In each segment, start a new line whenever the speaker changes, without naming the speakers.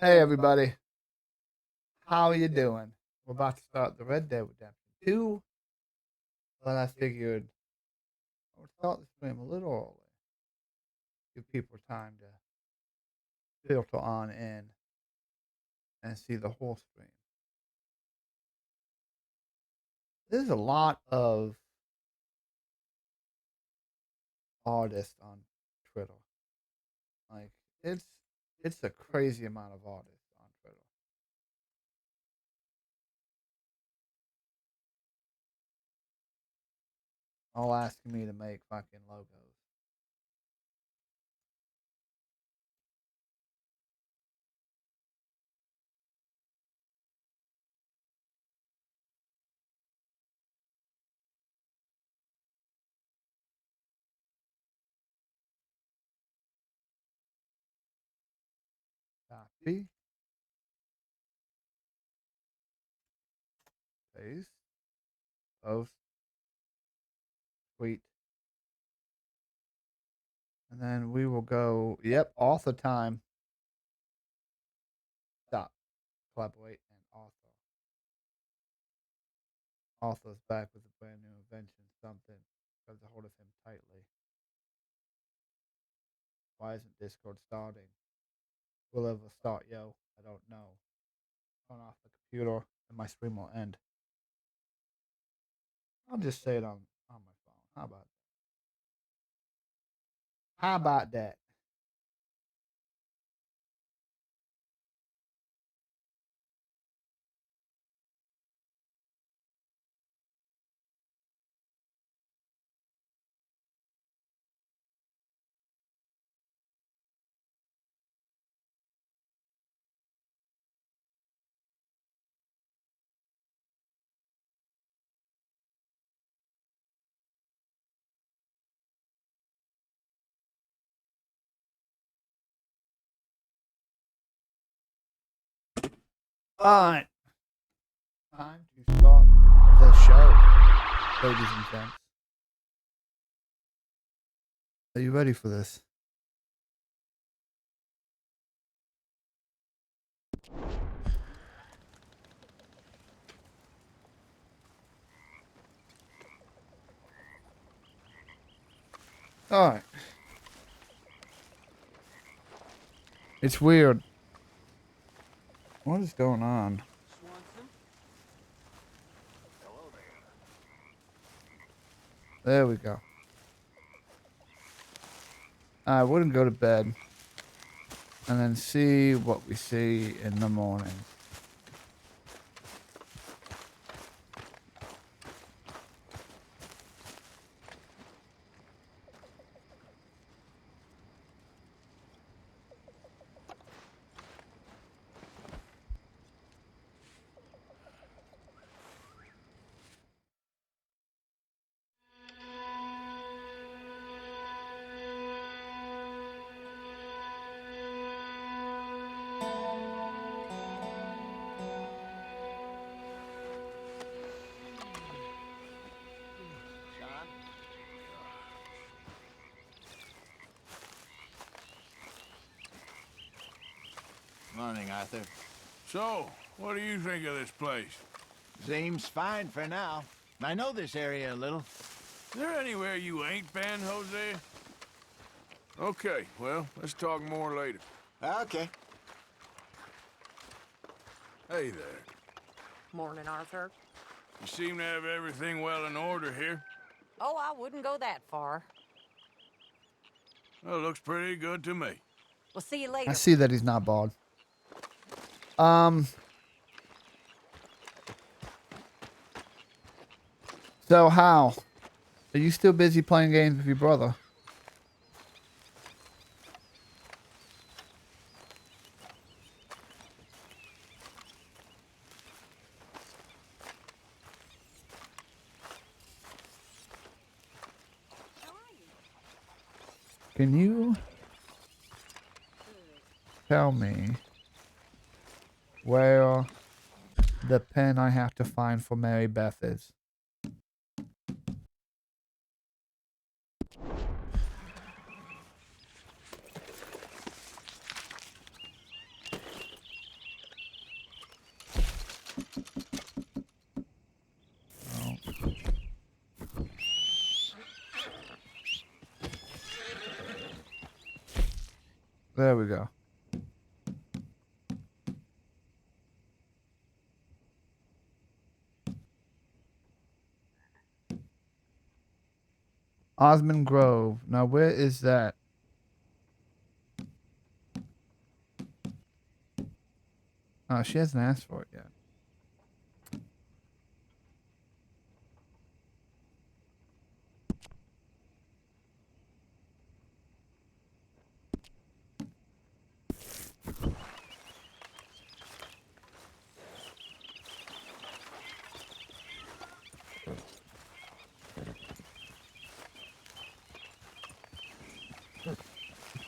Hey everybody, how are you doing? We're about to start the Red Dead Redemption 2, but I figured I would start the stream a little early. Give people time to filter on in and see the whole stream. There's a lot of artists on Twitter. Like it's it's a crazy amount of artists on Twitter. All asking me to make fucking logos. Copy, paste, post, tweet. And then we will go, yep, author time. Stop. Collaborate and author. Author's back with a brand new invention, something. Grabs a hold of him tightly. Why isn't Discord starting? Will it ever start, yo? I don't know. Turn off the computer and my stream will end. I'll just say it on my phone. How about that? How about that? Alright. Time to start the show, ladies and gents. Are you ready for this? Alright. It's weird. What is going on? There we go. We're gonna go to bed and then see what we see in the morning.
Morning, Arthur.
So, what do you think of this place?
Seems fine for now. I know this area a little.
Is there anywhere you ain't been, Hosea? Okay, well, let's talk more later.
Okay.
Hey there.
Morning, Arthur.
You seem to have everything well in order here.
Oh, I wouldn't go that far.
Well, looks pretty good to me.
We'll see you
I
later.
see that he's not bald. So how? Are you still busy playing games with your brother? Can you tell me where the pen I have to find for Mary Beth is? There we go. Osmond Grove. Now, where is that? Oh, she hasn't asked for it yet.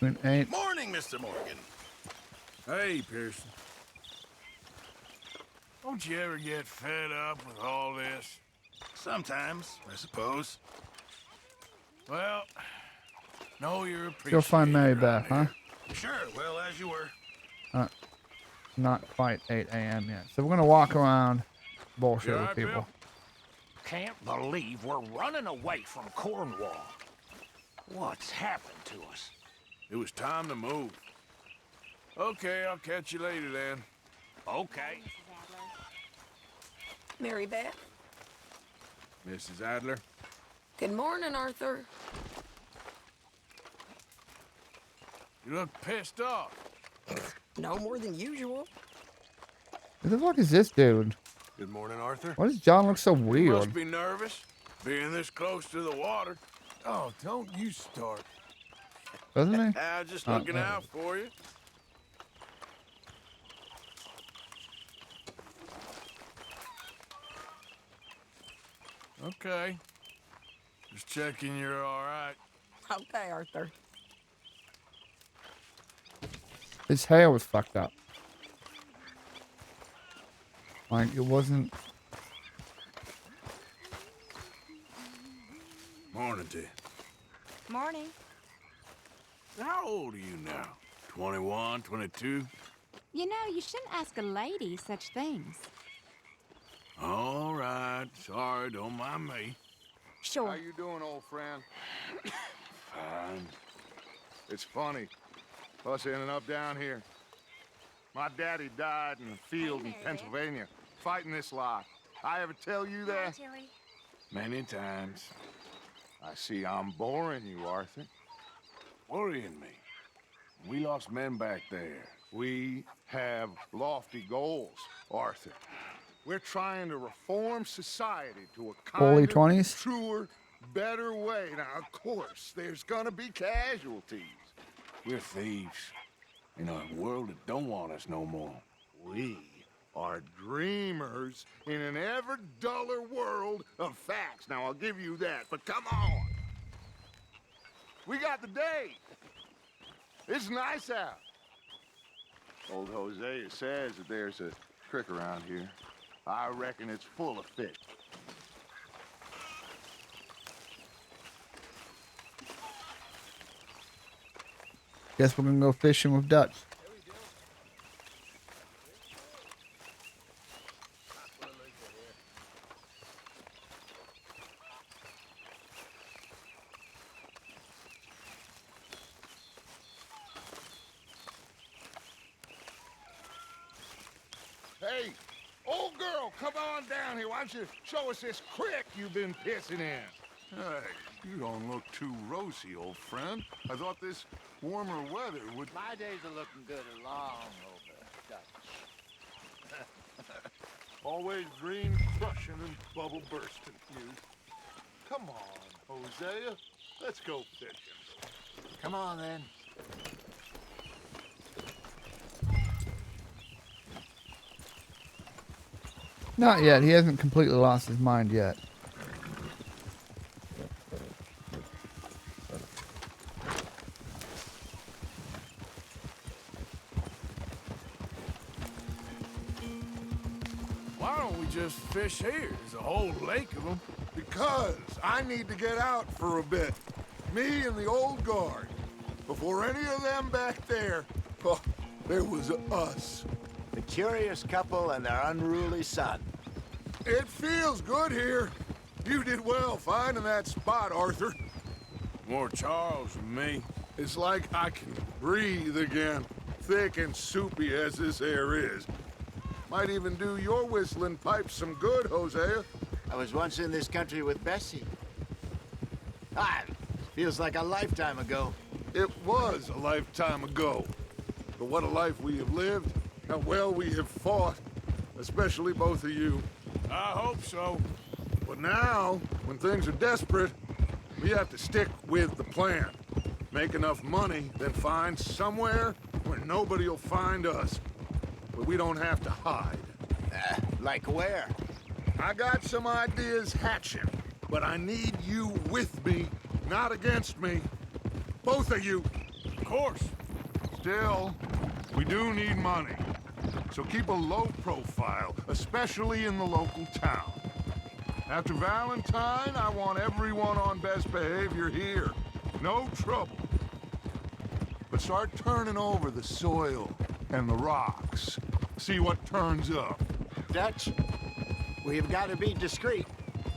Between 8.
Morning, Mr. Morgan.
Hey, Pearson. Don't you ever get fed up with all this?
Sometimes, I suppose.
Well, know you're appreciated.
Go find Mary
around
Beth, huh?
here.
Sure, well, as you were.
Not quite 8 a.m. yet. So we're gonna walk around, bullshit
You
with
alright,
people.
Bill?
Can't believe we're running away from Cornwall. What's happened to us?
It was time to move. Okay, I'll catch you later then.
Okay.
Mary Beth.
Mrs. Adler.
Good morning, Arthur.
You look pissed off.
No more than usual.
Who the fuck is this dude?
Good morning, Arthur.
Why does John look so
You
weird?
must be nervous, being this close to the water. Oh, don't you start.
Doesn't he?
Just
Oh,
looking
there
out for you. Okay. Just checking you're all right.
Okay, Arthur.
His hair was fucked up. Like, it wasn't...
Morning to you.
Morning.
How old are you now? 21, 22?
You know, you shouldn't ask a lady such things.
All right. Sorry, don't mind me.
Sure.
How you doing, old friend?
Fine.
It's funny, us ending up down here. My daddy died in a field in Pennsylvania, fighting this lot. I ever tell you that?
Terry.
Many times.
I see I'm boring you, Arthur.
Worrying me. We lost men back there.
We have lofty goals, Arthur. We're trying to reform society to a
Early
kinder,
20s?
truer, better way. Now, of course, there's gonna be casualties.
We're thieves. In a world that don't want us no more.
We are dreamers in an ever duller world of facts. Now, I'll give you that, but come on. We got the day. It's nice out. Old Hosea says that there's a creek around here. I reckon it's full of fish.
Guess we're gonna go fishing with Dutch.
Hey, old girl, come on down here. Why don't you show us this creek you've been pissing in?
Hey, you don't look too rosy, old friend. I thought this warmer weather would...
My days are looking good along over, Dutch.
Always dream crushing and bubble bursting, you. Come on, Hosea. Let's go fishing.
Come on, then.
Not yet. He hasn't completely lost his mind yet.
Why don't we just fish here? There's a whole lake of them.
Because I need to get out for a bit. Me and the old guard. Before any of them back there, oh, there was us.
The curious couple and their unruly son.
It feels good here. You did well finding that spot, Arthur.
More Charles than me.
It's like I can breathe again, thick and soupy as this air is. Might even do your whistling pipes some good, Hosea.
I was once in this country with Bessie. Feels like a lifetime ago.
It was a lifetime ago. But what a life we have lived, how well we have fought, especially both of you.
I hope so.
But now, when things are desperate, we have to stick with the plan. Make enough money, then find somewhere where nobody will find us. Where we don't have to hide.
Like where?
I got some ideas hatching, but I need you with me, not against me. Both of you.
Of course.
Still, we do need money. So keep a low profile, especially in the local town. After Valentine, I want everyone on best behavior here. No trouble. But start turning over the soil and the rocks. See what turns up.
Dutch, we've got to be discreet.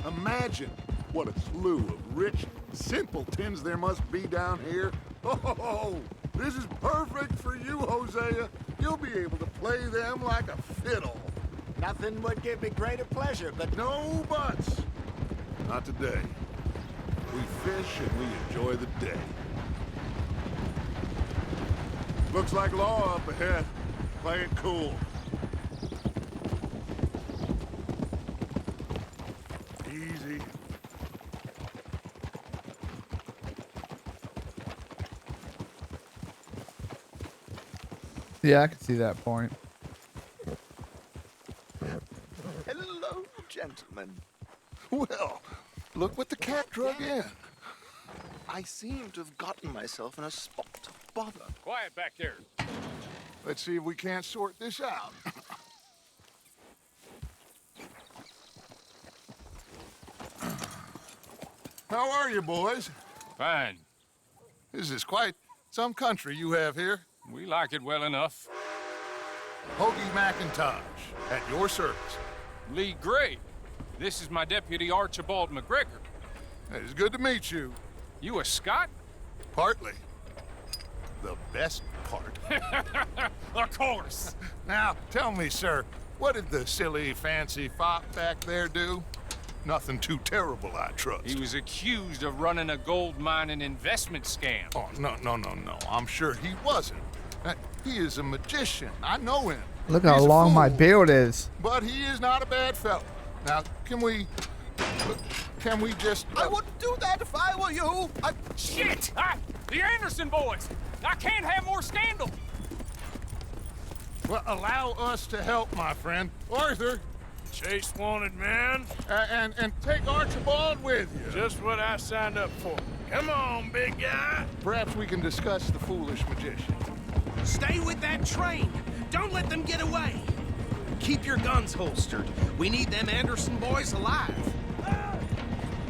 Imagine what a slew of rich simpletons there must be down here. Oh, this is perfect for you, Hosea. You'll be able to play them like a fiddle.
Nothing would give me greater pleasure, but
No buts. Not today. We fish and we enjoy the day. Looks like law up ahead. Play it cool. Easy.
Yeah, I can see that point.
hello, gentlemen.
Well, look what the cat drug in.
I seem to have gotten myself in a spot of bother.
Quiet back there.
Let's see if we can't sort this out. How are you, boys?
Fine.
This is quite some country you have here.
We like it well enough.
Hoagie McIntosh, at your service.
Lee Gray. This is my deputy Archibald McGregor.
It's good to meet you.
You a Scot?
Partly. The best part.
Of course.
Now, tell me, sir, what did the silly, fancy fop back there do? Nothing too terrible, I trust.
He was accused of running a gold mining investment scam.
Oh, no. I'm sure he wasn't. He is a magician. I know him.
Look how
He's a
long my
fool,
beard is.
But he is not a bad fellow. Now, can we just...
I wouldn't do that if I were you.
Shit! The Anderson boys! I can't have more scandal!
Well, allow us to help, my friend. Arthur,
Chase wanted man.
and take Archibald with you.
Just what I signed up for. Come on, big guy.
Perhaps we can discuss the foolish magician.
Stay with that train. Don't let them get away. Keep your guns holstered. We need them Anderson boys alive.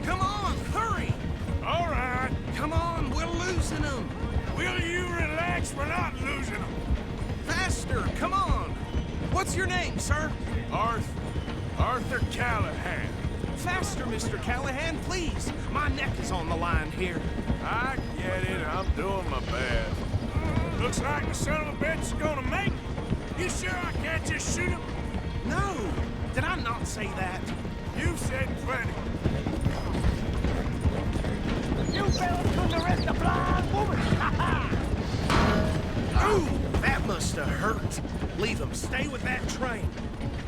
Come on, hurry!
All right.
Come on, we're losing them.
Will you relax? We're not losing them.
Faster, come on. What's your name, sir?
Arthur Callahan.
Faster, Mr. Callahan, please. My neck is on the line here.
I get it. I'm doing my best. Looks like the son of a bitch is gonna make it. You sure I can't just shoot him?
No, did I not say that?
You said plenty.
You fellas couldn't arrest a blind woman!
Ooh, that must have hurt. Leave them. Stay with that train.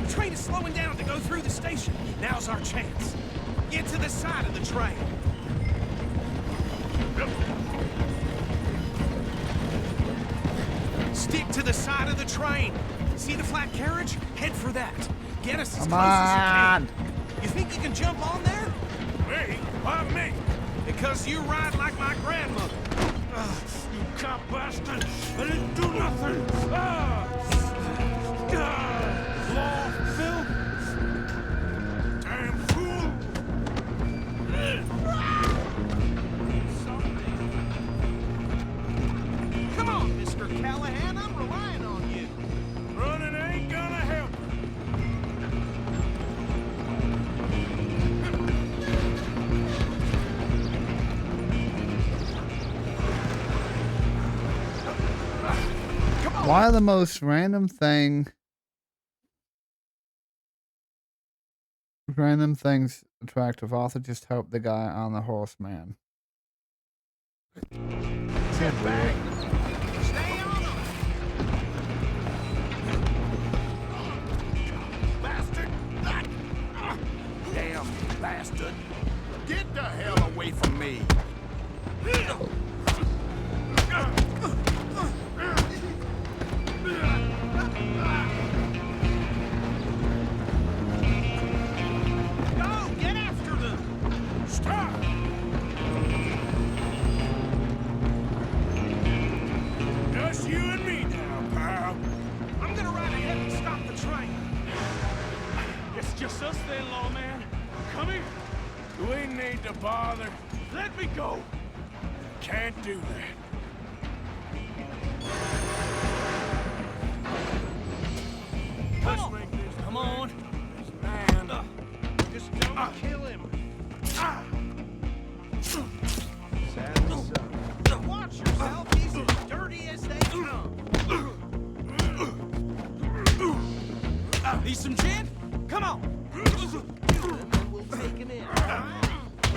The train is slowing down to go through the station. Now's our chance. Get to the side of the train. Stick to the side of the train. See the flat carriage? Head for that. Get us as
Come
close as you
on.
can. You think you can jump on there?
Me? Why me?
Because you ride like my grandmother.
You cop bastard! I didn't do nothing! Law, Phil! Damn fool!
Come on, Mr. Callahan. I'm relying on you.
Running ain't gonna help.
Why are the most random things attractive? Arthur just helped the guy on the horse, man.
Sit back. Stay on him. Bastard. Damn bastard. Get the hell away from me.
Go, get after them!
Stop! Just you and me now, pal.
I'm gonna ride ahead and stop the train.
It's just us then, lawman. Come here.
Do we need to bother?
Let me go.
Can't do that.
Come on.
Make this
Come on.
this man.
Just don't kill him. Watch yourself. He's as dirty as they come.
Need some gin? Come on.
And then we'll take him in.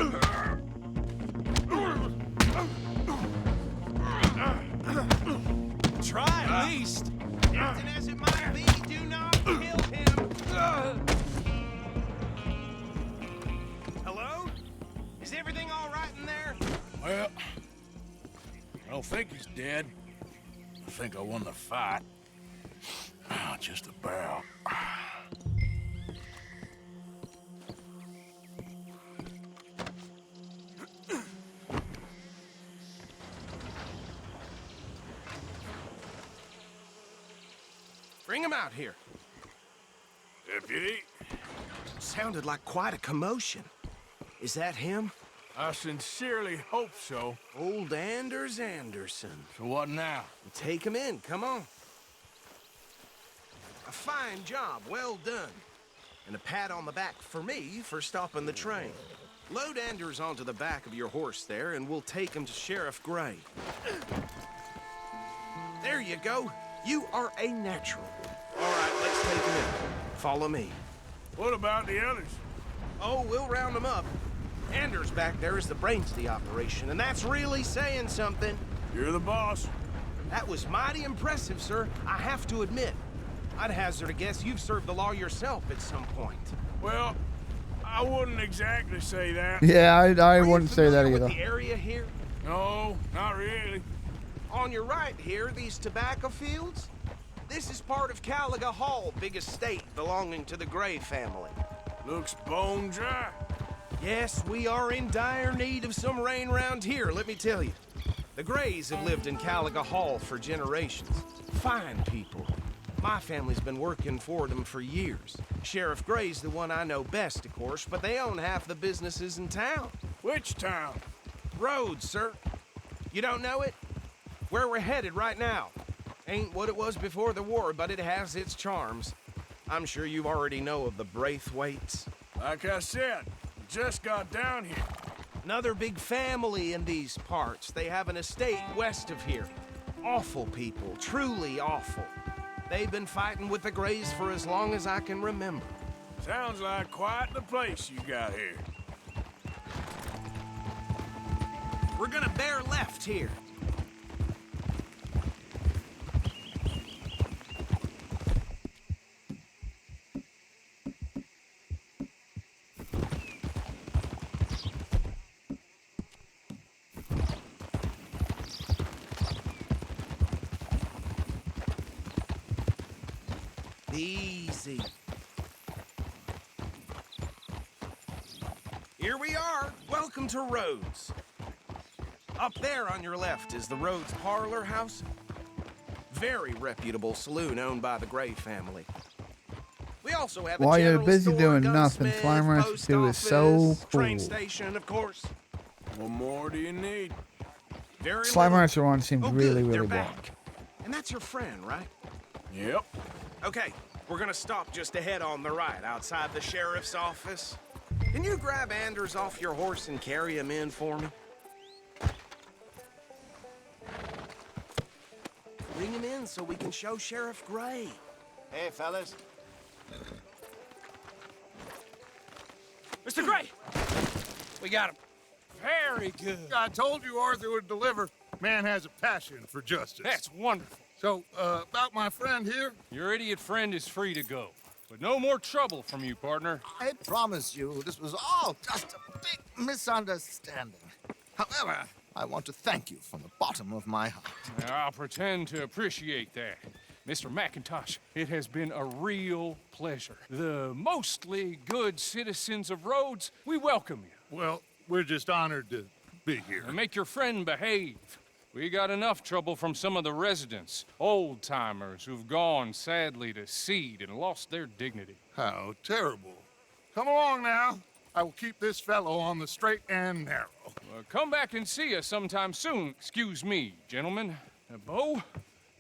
Try at least.
Tempting as it might be, do not kill him. Hello? Is everything all right in there?
Well, I don't think he's dead. I think I won the fight. Just about.
Bring him out here.
Deputy,
Sounded like quite a commotion. Is that him?
I sincerely hope so.
Old Anders Anderson.
So what now?
Take him in, come on. A fine job, well done. And a pat on the back for me for stopping the train. Load Anders onto the back of your horse there, and we'll take him to Sheriff Gray. There you go. You are a natural. All right, let's take him in. Follow me.
What about the others?
Oh, we'll round them up. Anders back there is the brains of the operation, and that's really saying something.
You're the boss.
That was mighty impressive, sir. I have to admit. I'd hazard a guess you've served the law yourself at some point.
Well, I wouldn't exactly say that.
Yeah, I
Are you
wouldn't say that
familiar
either.
with the area here?
No, not really.
On your right here, these tobacco fields? This is part of Caliga Hall, big estate belonging to the Gray family.
Looks bone dry.
Yes, we are in dire need of some rain round here, let me tell you. The Grays have lived in Caliga Hall for generations. Fine people. My family's been working for them for years. Sheriff Gray's the one I know best, of course, but they own half the businesses in town.
Which town?
Rhodes, sir. You don't know it? Where we're headed right now. Ain't what it was before the war, but it has its charms. I'm sure you already know of the Braithwaites.
Like I said, just got down here.
Another big family in these parts. They have an estate west of here. Awful people, truly awful. They've been fighting with the Grays for as long as I can remember.
Sounds like quite the place you got here.
We're gonna bear left here. Easy. Here we are. Welcome to Rhodes. Up there on your left is the Rhodes Parlor House. Very reputable saloon owned by the Gray family. We also have a
While you're
general
busy
store,
doing nothing,
gunsmith,
Slime Rancher
post
2 is so
office, train
cool.
station, of course.
What more do you need?
Very
Slime
little.
Rancher 1 seems
Oh,
really,
good.
really
They're
boring.
back. And that's your friend, right?
Yep.
Okay, we're gonna stop just ahead on the right, outside the sheriff's office. Can you grab Anders off your horse and carry him in for me? Bring him in. in so we can show Sheriff Gray.
Hey, fellas.
Mr. Gray! We got him. Very good.
I told you Arthur would deliver. Man has a passion for justice.
That's wonderful.
So, about my friend here?
Your idiot friend is free to go. But no more trouble from you, partner.
I promise you, this was all just a big misunderstanding. However, I want to thank you from the bottom of my heart.
I'll pretend to appreciate that. Mr. McIntosh, it has been a real pleasure. The mostly good citizens of Rhodes, we welcome you.
Well, we're just honored to be here.
And make your friend behave. We got enough trouble from some of the residents, old-timers who've gone, sadly, to seed and lost their dignity.
How terrible. Come along now. I will keep this fellow on the straight and narrow.
Come back and see us sometime soon. Excuse me, gentlemen. Bo,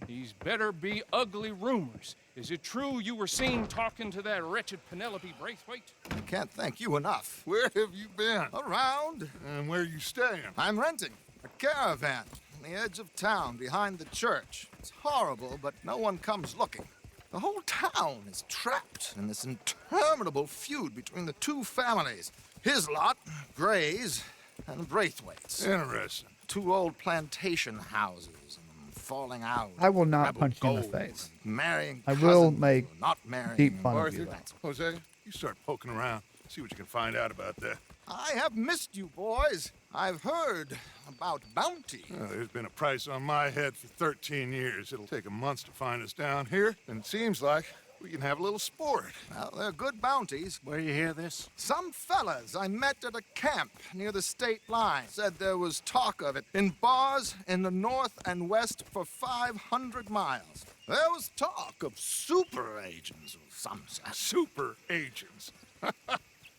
these better be ugly rumors. Is it true you were seen talking to that wretched Penelope Braithwaite?
I can't thank you enough.
Where have you been?
Around.
And where you staying?
I'm renting a caravan on the edge of town behind the church. It's horrible, but no one comes looking. The whole town is trapped in this interminable feud between the two families. His lot, Gray's, and Braithwaite's.
Interesting.
Two old plantation houses and falling out.
I will not
rebel
punch you in the
gold,
face.
and marrying
I will
cousins
make
or not marrying.
deep fun of you.
Arthur, Hosea, you start poking around. See what you can find out about that.
I have missed you, boys. I've heard about bounty.
There's been a price on my head for 13 years. It'll take a month to find us down here, and it seems like we can have a little sport.
Well, they're good bounties.
Where you hear this?
Some fellas I met at a camp near the state line said there was talk of it in bars in the north and west for 500 miles. There was talk of super agents of some sort.
Super agents.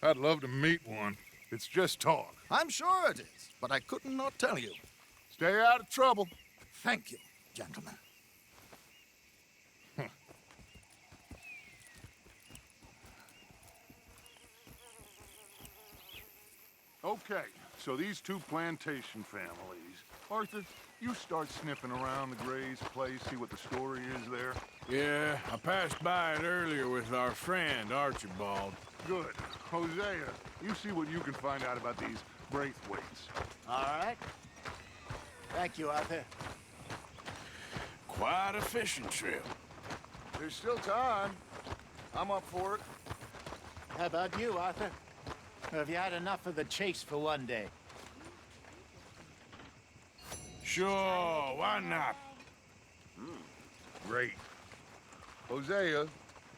I'd love to meet one. It's just talk.
I'm sure it is, but I couldn't not tell you.
Stay out of trouble.
Thank you, gentlemen.
Okay, so these two plantation families. Arthur, you start sniffing around the Gray's place, see what the story is there.
Yeah, I passed by it earlier with our friend, Archibald.
Good. Hosea, you see what you can find out about these Braithwaites.
All right. Thank you, Arthur.
Quite a fishing trip.
There's still time. I'm up for it.
How about you, Arthur? Or have you had enough of the chase for one day?
Sure, why not?
Great. Hosea,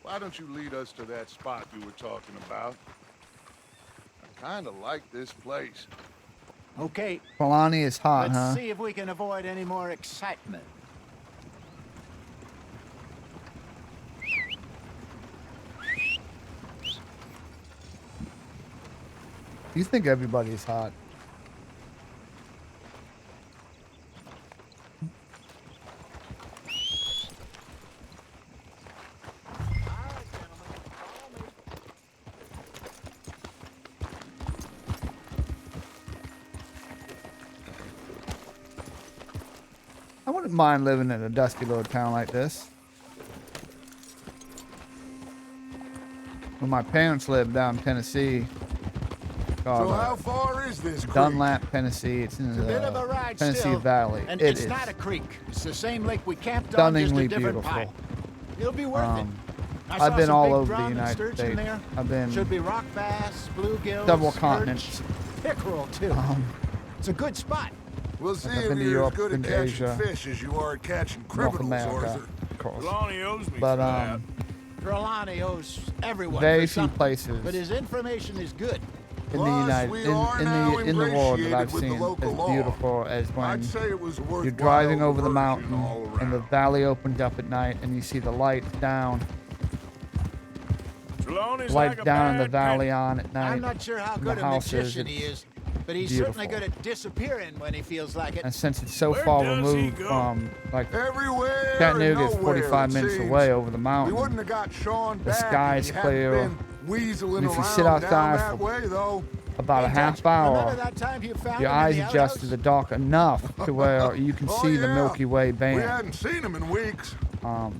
why don't you lead us to that spot you were talking about? I kind of like this place.
Okay.
Trelawney is hot,
Let's
huh?
see if we can avoid any more excitement.
You think everybody's hot. I wouldn't mind living in a dusty little town like this. When my parents lived down in Tennessee,
So how far is this creek?
Dunlap, Tennessee. It's in
It's a bit of a
the
ride
Tennessee
still,
Valley.
and
It
it's
is
not a creek. It's the same lake we camped on, just a
stunningly
different
beautiful.
pipe. It'll be worth it. I
I've
saw
been
some
all
big
over the
drum and
United
sturgeon
States.
there.
I've been
Should be rock bass, bluegills,
several
perch,
continents.
pickerel too. It's a good spot.
We'll see
I've
if
been to
you're
Europe,
as good at
been to
catching
Asia,
fish as you are at catching
North
criminals,
America,
Arthur.
of course.
Lonnie owes me
But
for that.
Trelawney owes everyone
very
for
few
something,
places
but his information is good.
in the
Plus,
United
we are now
in the world that
ingratiated
I've
with the
seen
local
as
law.
beautiful as when
I'd say it was a
you're
worthwhile
driving over the
diversion
mountain
all
and the
around.
valley opens up at night and you see the lights down,
Trelawney's
lights
like a
down in the
bad
valley
penny.
on at night.
I'm not sure how
and
good
the
a
houses,
magician he
it's
is, but he's certainly good at disappearing when he feels like it.
And since it's so
Where
far
does he
removed
go?
from, like,
Everywhere
Chattanooga
and
is
nowhere,
45
it
minutes
seems.
away over the
We
mountain.
wouldn't have got Sean
The
back
sky's
if he hadn't
clear.
been weaseling
And if you
around
sit outside
down that
for
way, though.
about a half hour, your eyes adjust to the dark enough to where you can see the Milky Way
We
band.
hadn't seen him in weeks.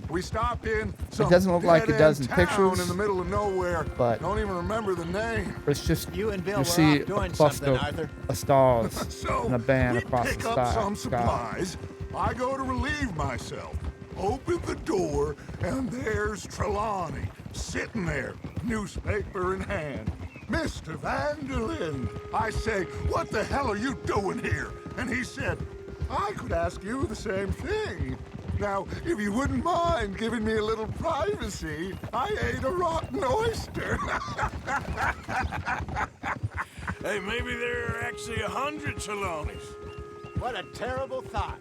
We stopped in some
It doesn't look like it does in
dead-end town
pictures,
in the middle of nowhere.
but
Don't even remember the name.
it's just
You and Bill
you
were
see
off
a
doing
cluster
something, Arthur.
of stars
So
and a band
we
across
pick
the
up
sky.
some supplies. I go to relieve myself. Open the door, and there's Trelawney sitting there, newspaper in hand. Mr. Vanderlyn. I say, what the hell are you doing here? And he said, I could ask you the same thing. Now, if you wouldn't mind giving me a little privacy, I ate a rotten oyster.
Hey, maybe there are actually 100 Trelawneys.
What a terrible thought.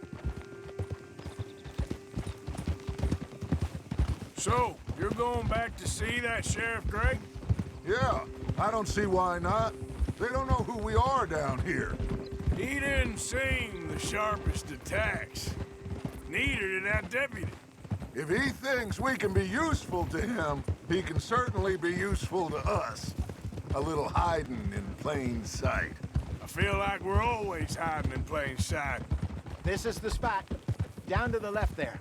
So, you're going back to see that Sheriff Gray?
Yeah, I don't see why not. They don't know who we are down here.
He didn't seem the sharpest attacks. Neither did that deputy.
If he thinks we can be useful to him, he can certainly be useful to us. A little hiding in plain sight.
I feel like we're always hiding in plain sight.
This is the spot. Down to the left there.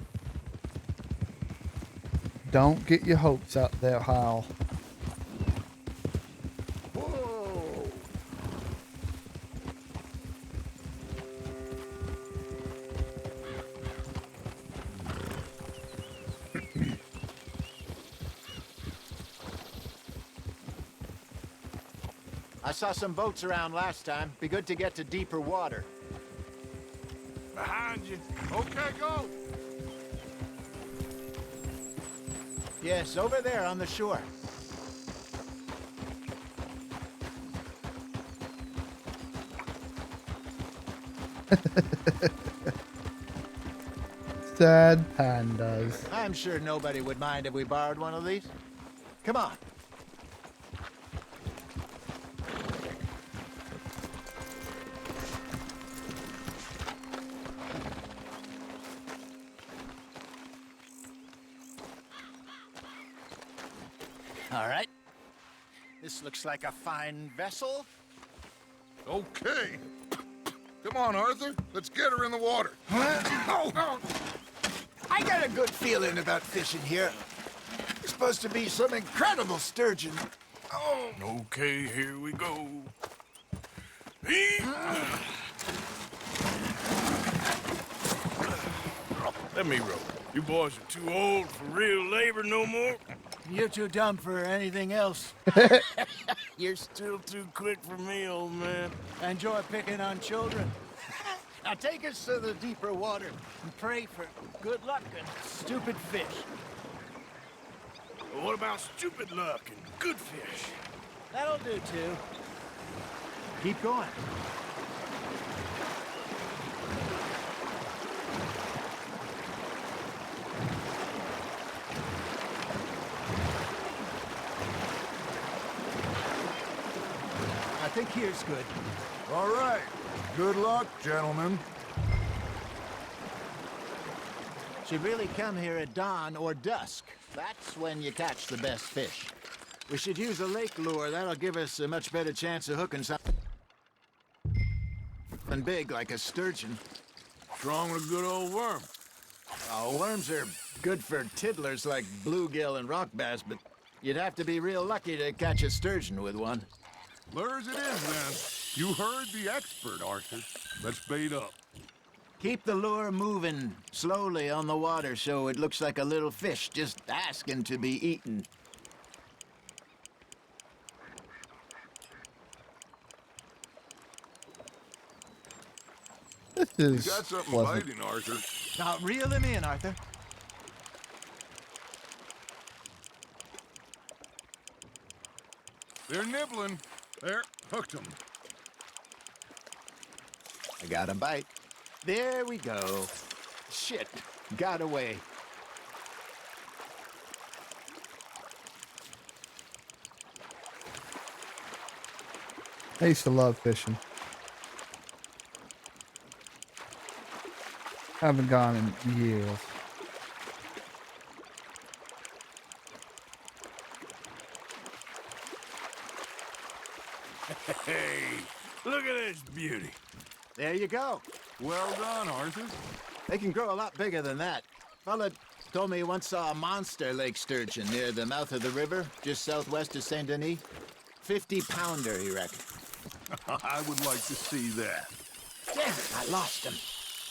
Don't get your hopes up there, Hal.
Whoa!
I saw some boats around last time. Be good to get to deeper water.
Behind you.
Okay, go!
Yes, over there on the shore.
Sad pandas.
I'm sure nobody would mind if we borrowed one of these. Come on. All right. This looks like a fine vessel.
Okay. Come on, Arthur. Let's get her in the water.
I got a good feeling about fishing here. It's supposed to be some incredible sturgeon. Oh.
Okay, here we go. Let me row. You boys are too old for real labor no more.
You're too dumb for anything else.
You're still too quick for me, old man.
Enjoy picking on children. Now take us to the deeper water and pray for good luck and stupid fish.
Well, what about stupid luck and good fish?
That'll do too. Keep going. I think here's good.
All right. Good luck, gentlemen.
Should really come here at dawn or dusk. That's when you catch the best fish. We should use a lake lure. That'll give us a much better chance of hooking something big like a sturgeon.
Strong with a good old worm.
Oh, worms are good for tiddlers like bluegill and rock bass, but you'd have to be real lucky to catch a sturgeon with one.
Lures it is, then. You heard the expert, Arthur. Let's bait up.
Keep the lure moving slowly on the water so it looks like a little fish just asking to be eaten.
This
You
is
got something
pleasant.
biting, Arthur.
Now reel him in, Arthur.
They're nibbling. There, hooked them.
I got a bite. There we go. Shit, got away.
I used to love fishing. Haven't gone in years.
Hey, look at this beauty.
There you go.
Well done, Arthur.
They can grow a lot bigger than that. Fella told me he once saw a monster lake sturgeon near the mouth of the river, just southwest of Saint Denis. 50-pounder, he reckoned.
I would like to see that.
Damn it, I lost him.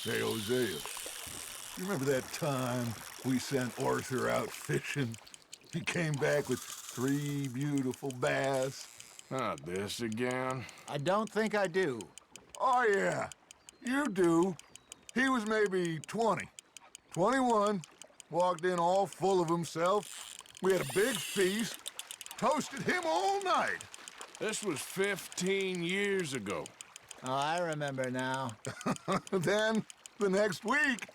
Hey, Hosea, you remember that time we sent Arthur out fishing? He came back with 3 beautiful bass.
Not this again.
I don't think I do.
Oh, yeah, you do. He was maybe 20, 21, walked in all full of himself. We had a big feast, toasted him all night.
This was 15 years ago.
Oh, I remember now.
Then, the next week,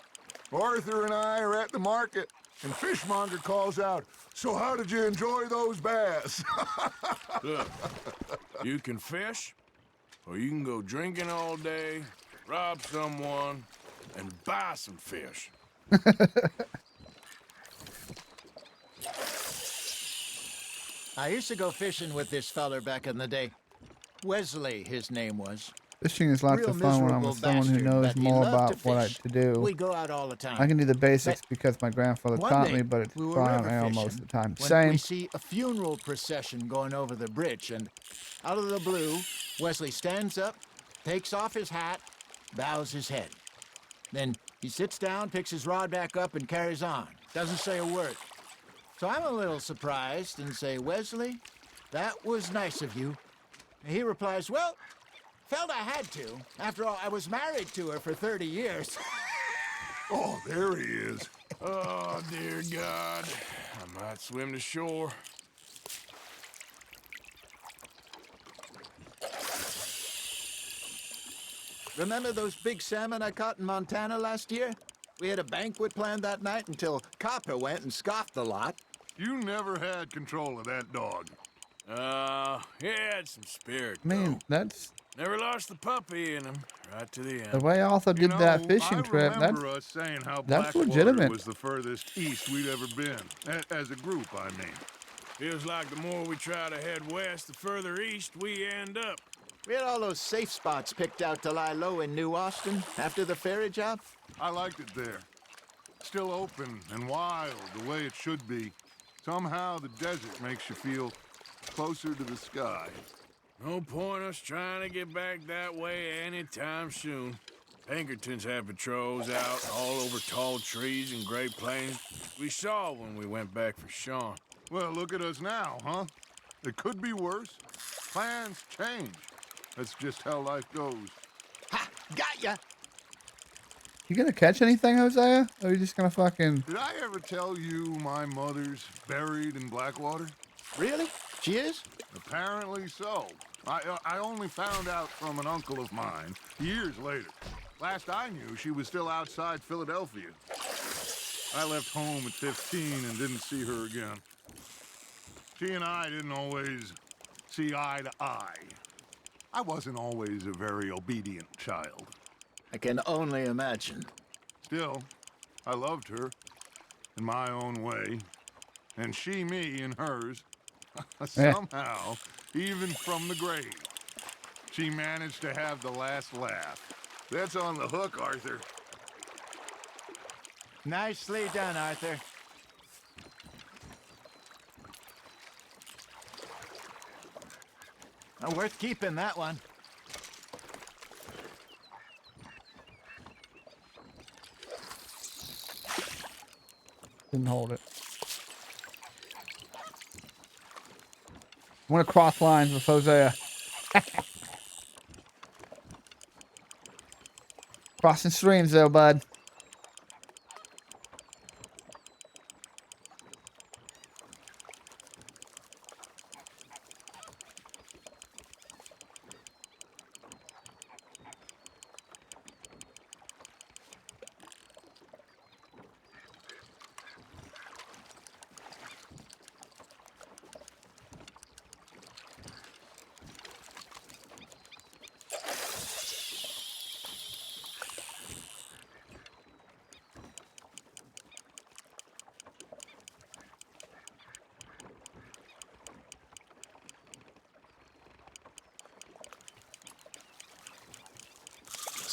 Arthur and I are at the market, and Fishmonger calls out, "So how did you enjoy those bass?"
Look, you can fish, or you can go drinking all day, rob someone, and buy some fish.
I used to go fishing with this feller back in the day. Wesley, his name was.
Fishing is lots
Real
of fun when I'm
miserable
with someone who
bastard,
knows
but he
more
loved
about
to
what I
fish.
to do.
We go out all the time.
I can do the basics because my grandfather
One
taught
day,
me, but it's
we were
trial and
river
error
fishing
most of the time.
when
Same.
we see a funeral procession going over the bridge, and out of the blue, Wesley stands up, takes off his hat, bows his head. Then he sits down, picks his rod back up, and carries on. Doesn't say a word. So I'm a little surprised and say, "Wesley, that was nice of you." And he replies, "Well, felt I had to. After all, I was married to her for 30 years.
Oh, there he is.
Oh, dear God. I might swim to shore.
Remember those big salmon I caught in Montana last year? We had a banquet planned that night until Copper went and scoffed the lot.
You never had control of that dog.
He had some spirit,
I mean,
though.
that's
Never lost the puppy in him, right to the
the
end.
way Arthur did that fishing
I
trip.
remember us saying how
that's
Blackwater
legitimate.
was the furthest east we'd ever been. As a group, I mean.
Feels like the more we try to head west, the further east we end up.
We had all those safe spots picked out to lie low in New Austin after the ferry job.
I liked it there. Still open and wild, the way it should be. Somehow the desert makes you feel closer to the sky.
No point us trying to get back that way anytime soon. Pinkertons have patrols out all over tall trees and Great Plains. We saw when we went back for Sean.
Well, look at us now, huh? It could be worse. Plans change. That's just how life goes.
Ha! Got ya!
You gonna catch anything, Hosea? Or are you just gonna fucking...
Did I ever tell you my mother's buried in Blackwater?
Really? She is?
Apparently so. I only found out from an uncle of mine years later. Last I knew, she was still outside Philadelphia. I left home at 15 and didn't see her again. She and I didn't always see eye to eye. I wasn't always a very obedient child.
I can only imagine.
Still, I loved her in my own way, and she me in hers. Somehow, even from the grave, she managed to have the last laugh. That's on the hook, Arthur.
Nicely done, Arthur. Worth keeping, that one.
Didn't hold it. I'm gonna cross lines with Hosea. Crossing streams though, bud.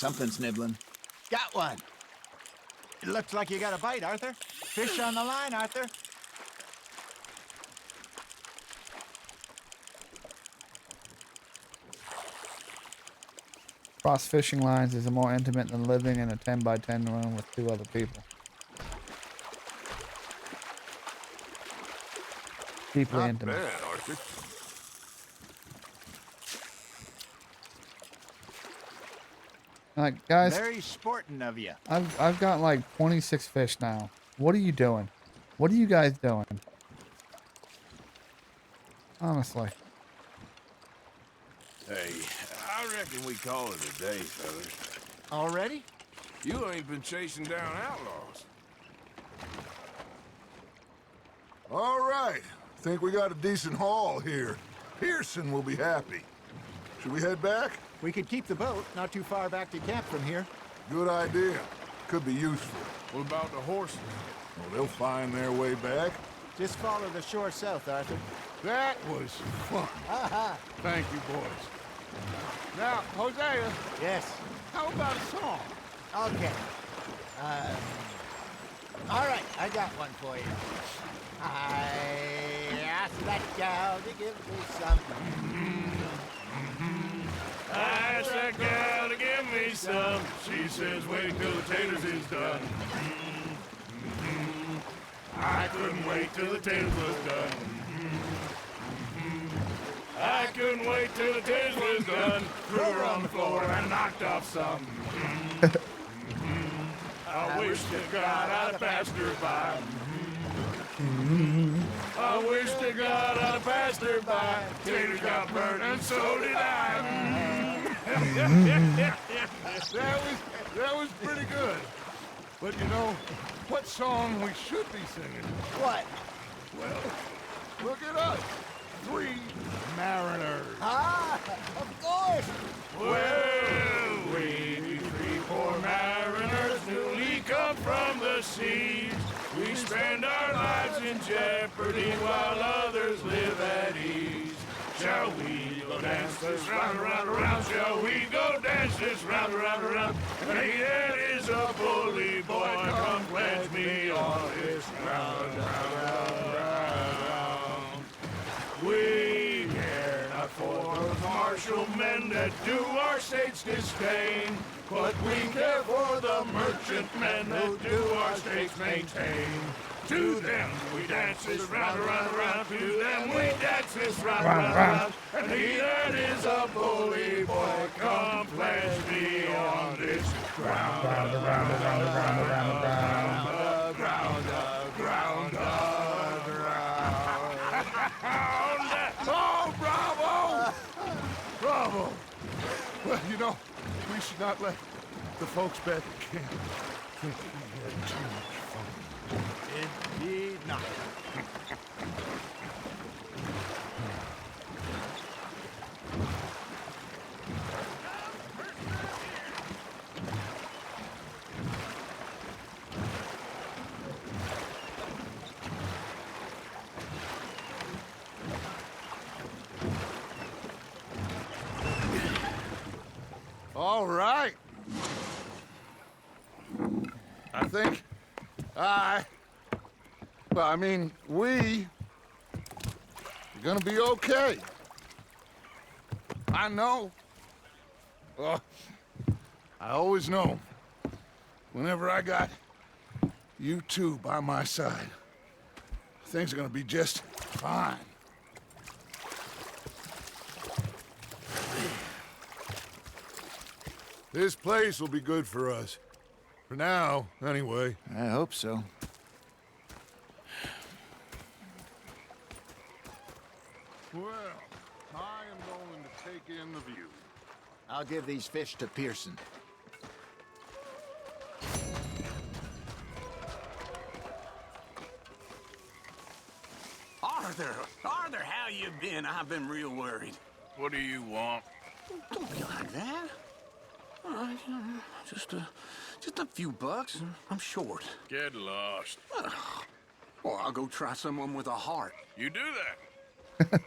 Something's nibbling. Got one. It looks like you got a bite, Arthur. Fish on the line, Arthur.
Cross fishing lines is more intimate than living in a 10 by 10 room with 2 other people. Deeply
Not
intimate.
bad, Arthur.
Like, guys,
Very sporting of you.
I've got like 26 fish now. What are you doing? What are you guys doing? Honestly.
Hey, I reckon we call it a day, fellas.
Already?
You ain't been chasing down outlaws.
All right. Think we got a decent haul here. Pearson will be happy. Should we head back?
We could keep the boat not too far back to camp from here.
Good idea. Could be useful.
What about the horses?
Well, they'll find their way back.
Just follow the shore south, Arthur.
That was fun. Thank you, boys. Now, Hosea,
Yes.
how about a song?
Okay. All right, I got one for you. I asked that gal to give me some.
I asked that gal to give me some. She says, wait till the taters is done. I couldn't wait till the taters was done. I couldn't wait till the taters was done. Threw her on the floor and knocked off some. I wish to God I'd have passed her by. I wish to God I'd have passed her by. Taters got burnt and so did I.
That was pretty good. But you know, what song we should be singing?
What?
Well, look at us. 3 mariners.
Ah, of course.
Well, we 3 poor mariners newly come from the seas. We spend our lives in jeopardy while others live at ease. Shall we go dance this round, around, around? Shall we go dance this round, around, around? And he that is a bully boy, come pledge me on this round, round, round, round. We care not for the martial men that do our state's disdain, but we care for the merchant men that do our states maintain. To them we dance this round, around, around. To them we dance this round, around, around. And he that is a bully boy, come pledge me on this ground, round, round, round, round, round, round, ground, ground, ground.
Oh, bravo! Bravo! Well, you know, we should not let the folks back at camp think we had too much fun.
Indeed not.
All right. I think we are gonna be okay. I know. I always know. Whenever I got you two by my side, things are gonna be just fine. This place will be good for us. For now, anyway.
I hope so.
Well, I am going to take in the view.
I'll give these fish to Pearson.
Arthur, how you been? I've been real worried.
What do you want?
Don't be like that. All right, just a few bucks, and I'm short.
Get lost.
Or I'll go try someone with a heart.
You do that.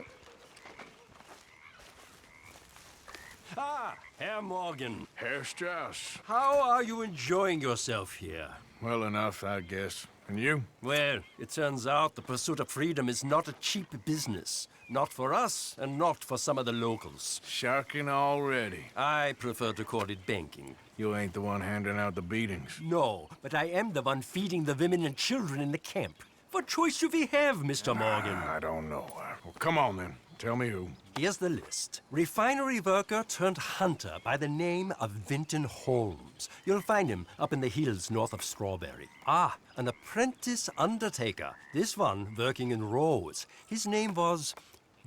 Herr Morgan,
Herr Strauss.
how are you enjoying yourself here?
Well enough, I guess. And you?
Well, it turns out the pursuit of freedom is not a cheap business. Not for us, and not for some of the locals.
Sharking already.
I prefer to call it banking.
You ain't the one handing out the beatings.
No, but I am the one feeding the women and children in the camp. What choice do we have, Mr. Morgan?
I don't know. Well, come on then. Tell me who.
Here's the list. Refinery worker turned hunter by the name of Vinton Holmes. You'll find him up in the hills north of Strawberry. Ah, an apprentice undertaker. This one working in Rhodes. His name was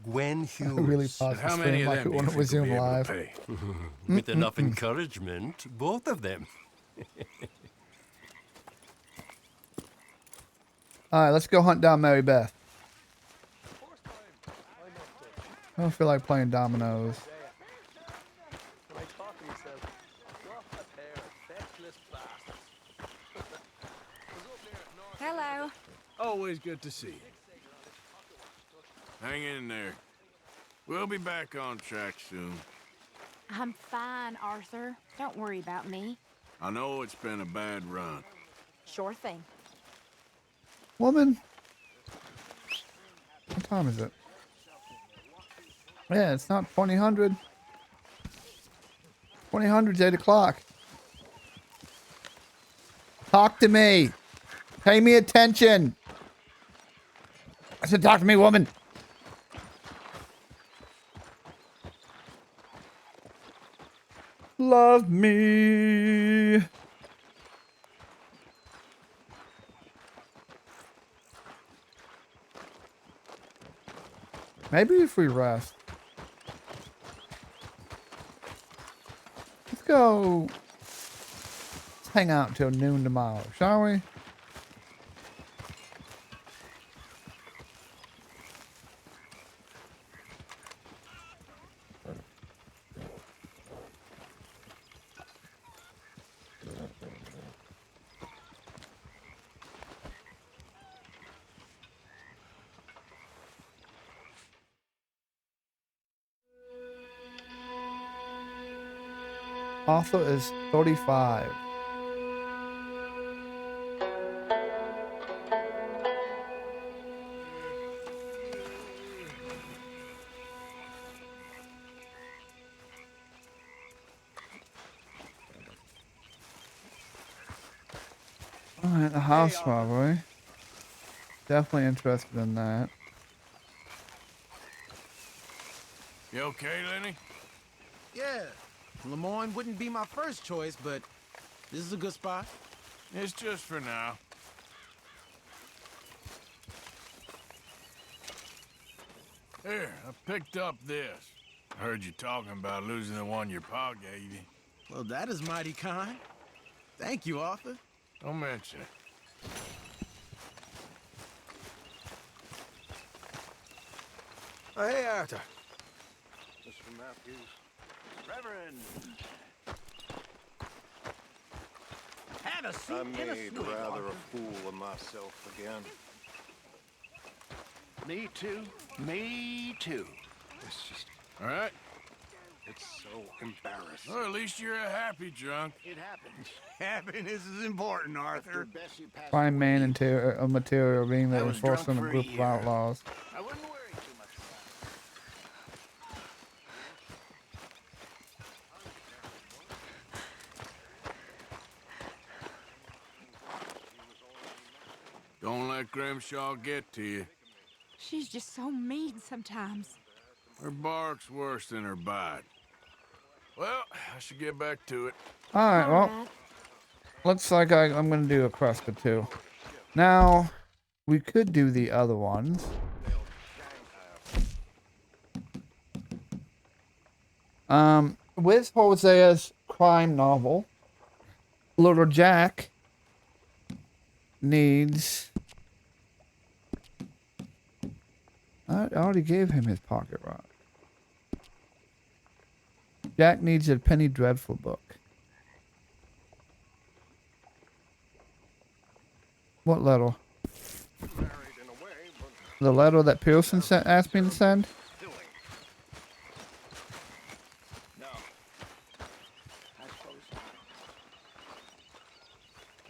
Gwen Hughes.
Really paused the
How many
stream
of
like
them
it
do you
when it
think
was
will
Zoom
be able to
live.
pay?
With enough encouragement, both of them.
All right, let's go hunt down Mary Beth. I don't feel like playing dominoes.
Hello.
Always good to see you. Hang in there. We'll be back on track soon.
I'm fine, Arthur. Don't worry about me.
I know it's been a bad run.
Sure thing.
Woman. What time is it? Yeah, it's not 2000. 2000's 8 o'clock. Talk to me. Pay me attention. I said, talk to me, woman. Love me. Maybe if we rest. Let's go. Let's hang out until noon tomorrow, shall we? Arthur is 35. Alright, the house robbery. Definitely interested in that.
You okay, Lenny?
Yeah, Lemoyne wouldn't be my first choice, but this is a good spot.
It's just for now. Here, I picked up this. I heard you talking about losing the one your pa gave you.
Well, that is mighty kind. Thank you, Arthur.
Don't mention it.
Oh, hey, Arthur.
Mr. Matthews.
Reverend. Have a seat
I
in a
made
suite,
rather
Arthur.
a fool of myself again.
Me too. Me too.
It's just,
All right?
it's so embarrassing.
Well, at least you're a happy drunk.
It happens.
Happiness is important, Arthur.
Bessie passed
Prime man interior material being the
I was drunk
enforcement of
for a
group of
year.
outlaws.
I wouldn't worry too much about it.
Don't let Grimshaw get to you.
She's just so mean sometimes.
Her bark's worse than her bite. Well, I should get back to it.
Alright, well,
Alright.
looks like I'm going to do a quest or two. Now, we could do the other ones. With Hosea's crime novel, Little Jack needs... I already gave him his pocket rock. Jack needs a Penny Dreadful book. What letter? The letter that Pearson asked me to send?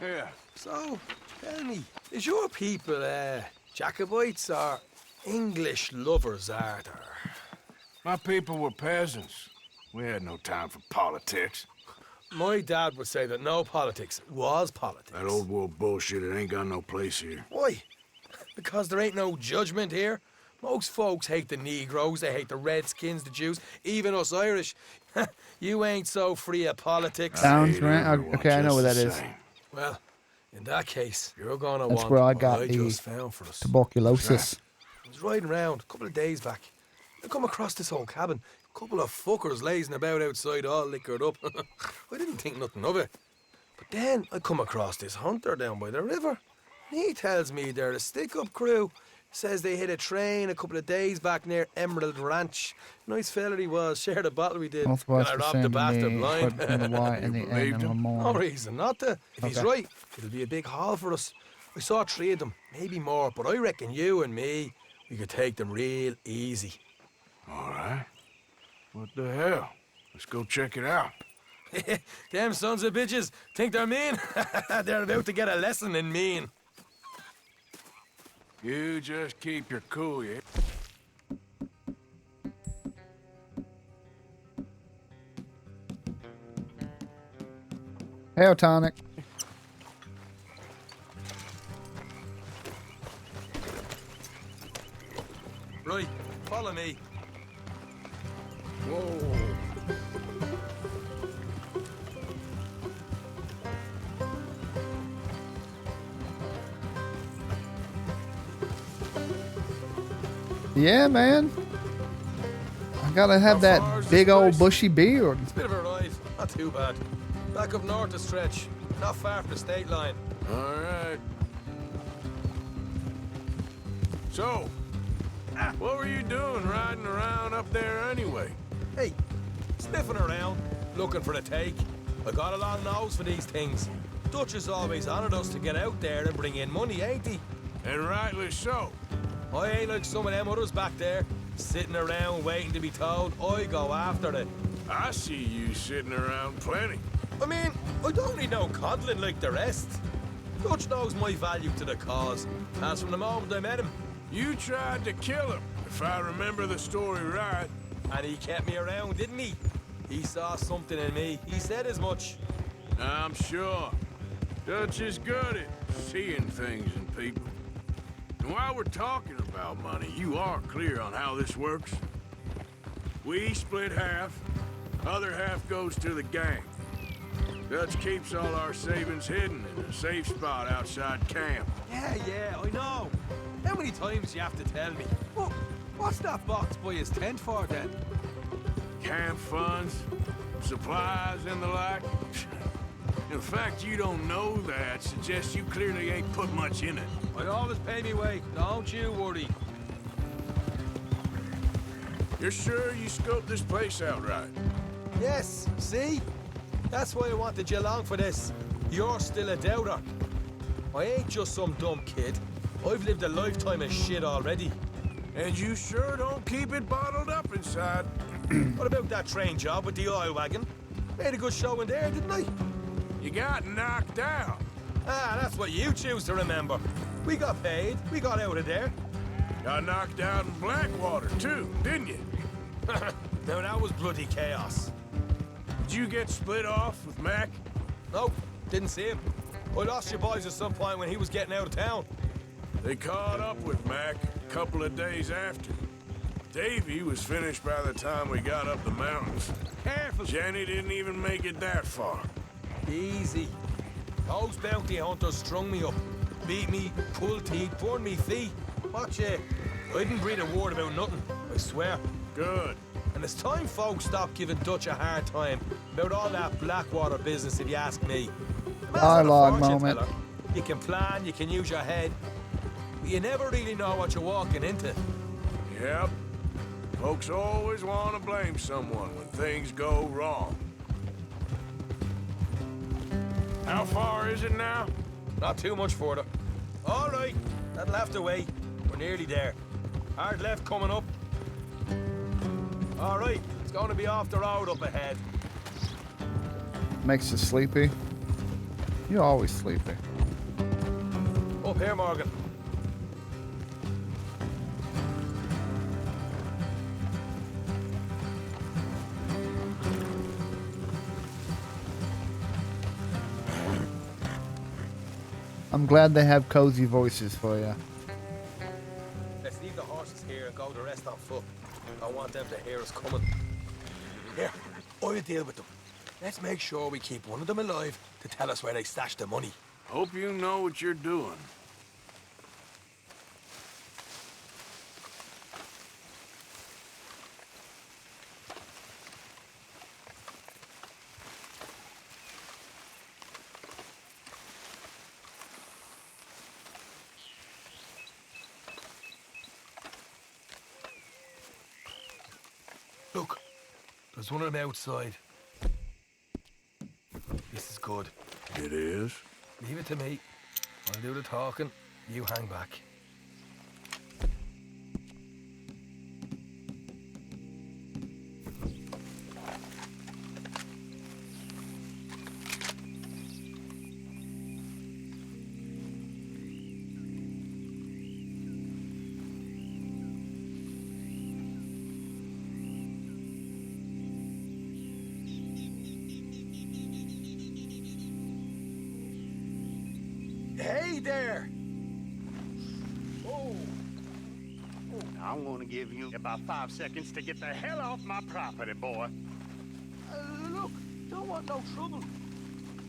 Yeah.
So, tell me, is your people, Jacobites or English lovers, Arthur?
My people were peasants. We had no time for politics.
My dad would say that no politics was politics.
That old world bullshit, it ain't got no place here.
Why? Because there ain't no judgment here. Most folks hate the Negroes, they hate the Redskins, the Jews, even us Irish. You ain't so free of politics.
Sounds right. Okay, I know where that is.
Well, in that case, you're gonna
That's
want
where I
what
got
I
the
just found for us.
tuberculosis.
I was riding around a couple of days back. I come across this old cabin. A couple of fuckers lazing about outside all liquored up. I didn't think nothing of it. But then I come across this hunter down by the river. He tells me they're a stick-up crew. Says they hit a train a couple of days back near Emerald Ranch. Nice fella he was. Shared a bottle we did.
Northwest
And I
the
robbed the
same
bastard
to me,
blind.
between the Y and the N and
No
Lamar.
reason not to. If he's
Okay.
right, it'll be a big haul for us. I saw 3 of them, maybe more, but I reckon you and me, we could take them real easy.
All right. What the hell? Let's go check it out.
Them sons of bitches think they're mean. They're about to get a lesson in mean.
You just keep your cool, yeah?
Hair tonic.
Right, follow me.
Whoa.
Yeah, man. I gotta have that big old bushy beard.
It's a bit of a ride, not too bad. Back up north a stretch, not far from the state line.
All right. So, what were you doing riding around up there anyway?
Hey, sniffing around, looking for a take. I got a long nose for these things. Dutch has always honoured us to get out there and bring in money, ain't he?
And rightly so.
I ain't like some of them others back there, sitting around waiting to be told. I go after it.
I see you sitting around plenty.
I mean, I don't need no coddling like the rest. Dutch knows my value to the cause, as from the moment I met him.
You tried to kill him, if I remember the story right.
And he kept me around, didn't he? He saw something in me. He said as much.
I'm sure. Dutch is good at seeing things in people. And while we're talking about money, you are clear on how this works? We split half, other half goes to the gang. Dutch keeps all our savings hidden in a safe spot outside camp.
Yeah, I know. How many times you have to tell me? What's that box by his tent for, then?
Camp funds, supplies, and the like. The fact you don't know that suggests you clearly ain't put much in it.
I always pay me way, don't you worry.
You're sure you scoped this place out right?
Yes, see? That's why I wanted you along for this. You're still a doubter. I ain't just some dumb kid. I've lived a lifetime of shit already.
And you sure don't keep it bottled up inside.
What about that train job with the oil wagon? Made a good show in there, didn't I?
You got knocked out.
Ah, that's what you choose to remember. We got paid. We got out of there.
Got knocked out in Blackwater, too, didn't you?
Now, that was bloody chaos.
Did you get split off with Mac?
Nope, didn't see him. I lost your boys at some point when he was getting out of town.
They caught up with Mac a couple of days after. Davy was finished by the time we got up the mountains.
Careful.
Jenny didn't even make it that far.
Easy. Those bounty hunters strung me up. Beat me, pulled teeth, burned me feet. Watch it. I didn't breathe a word about nothing, I swear.
Good.
And it's time folks stop giving Dutch a hard time about all that Blackwater business, if you ask me.
Dialogue moment.
Teller. You can plan, you can use your head, but you never really know what you're walking into.
Yep. Folks always want to blame someone when things go wrong. How far is it now?
Not too much further. All right, that'll have to wait. We're nearly there. Hard left coming up. All right, it's going to be off the road up ahead.
Makes you sleepy. You're always sleepy.
Up here, Morgan.
I'm glad they have cozy voices for you.
Let's leave the horses here and go the rest on foot. I want them to hear us coming. Here, I'll deal with them. Let's make sure we keep one of them alive to tell us where they stashed the money.
Hope you know what you're doing.
Look, there's one of them outside. This is good.
It is?
Leave it to me. I'll do the talking. You hang back. Hey there!
Oh. I'm gonna give you about 5 seconds to get the hell off my property, boy.
Look, don't want no trouble.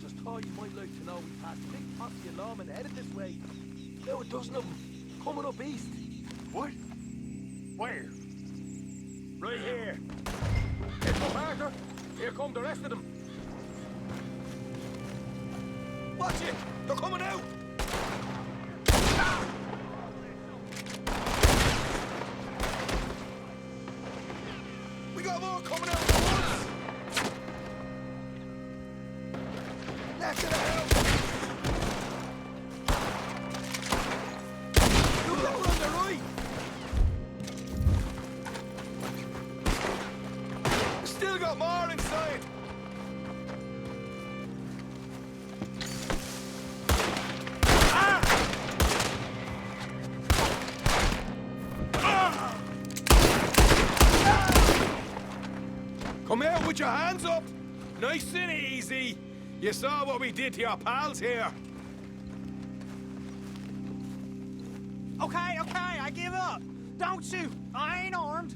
Just thought you might like to know we passed a big posse of lawmen headed this way. About a dozen of them, coming up east.
What? Where?
Right here. Here come Arthur. Here come the rest of them. Watch it! They're coming out! We got more coming out at once! Left to the house! Look over on the right! Still got more inside! Come out with your hands up! Nice and easy! You saw what we did to your pals here!
Okay, I give up. Don't shoot. I ain't armed.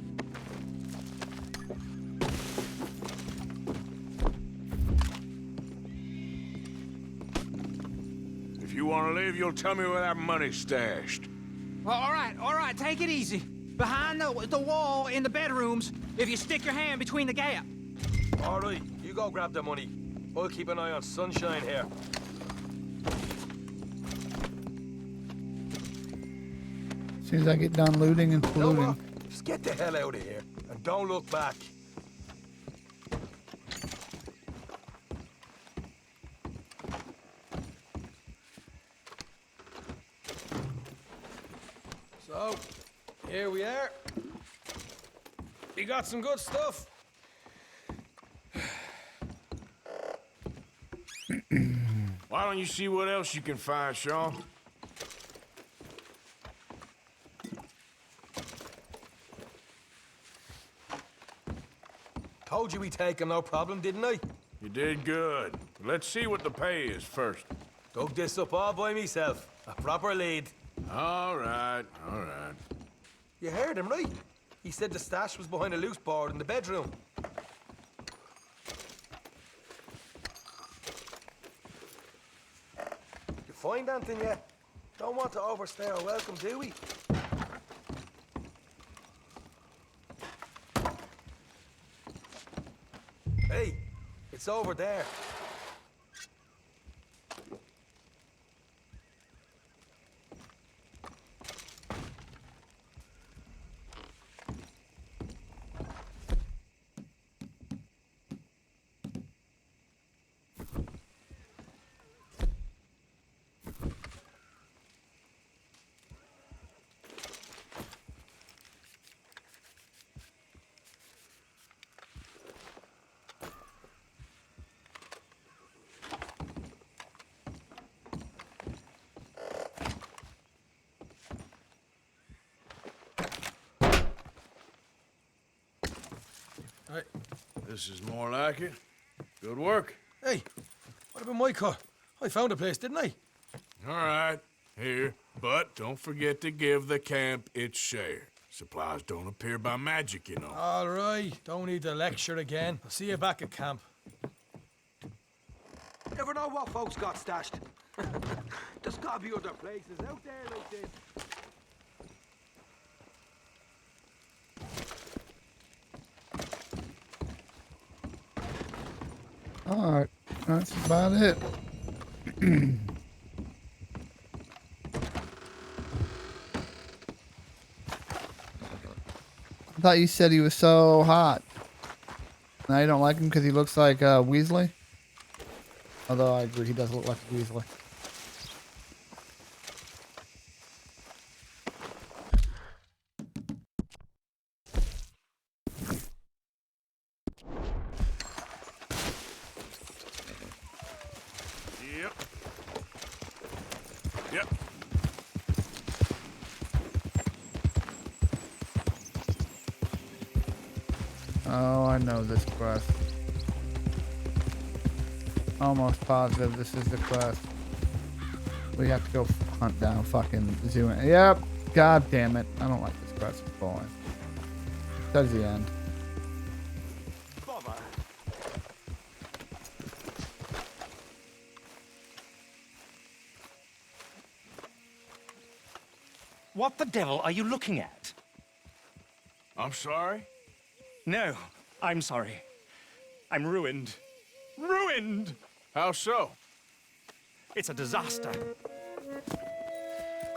If you want to leave, you'll tell me where that money's stashed.
Well, all right, take it easy. Behind the wall in the bedrooms, if you stick your hand between the gap.
All right, you go grab the money. I'll keep an eye on Sunshine here.
As soon as I get done looting and
You know
polluting.
what? Just get the hell out of here and don't look back. So, here we are. We got some good stuff.
Why don't you see what else you can find, Sean?
Told you we'd take him, no problem, didn't I?
You did good. Let's see what the pay is first.
Dug this up all by myself. A proper lead.
All right, all right.
You heard him, right? He said the stash was behind a loose board in the bedroom. You find anything yet? Don't want to overstay our welcome, do we? Hey, it's over there.
This is more like it. Good work.
Hey, what about my cut? I found a place, didn't I?
All right, here. But don't forget to give the camp its share. Supplies don't appear by magic, you know.
All right, don't need to lecture again. I'll see you back at camp.
Never know what folks got stashed. There's gotta be other places out there like this.
Alright, that's about it. I thought you said he was so hot. Now you don't like him because he looks like Weasley? Although I agree, he does look like Weasley.
Yep. Yep.
Oh, I know this quest. Almost positive this is the quest. We have to go hunt down fucking zoo. Yep. God damn it. I don't like this quest at all. Does the end.
What the devil are you looking at?
I'm sorry?
No, I'm sorry. I'm ruined. Ruined!
How so?
It's a disaster.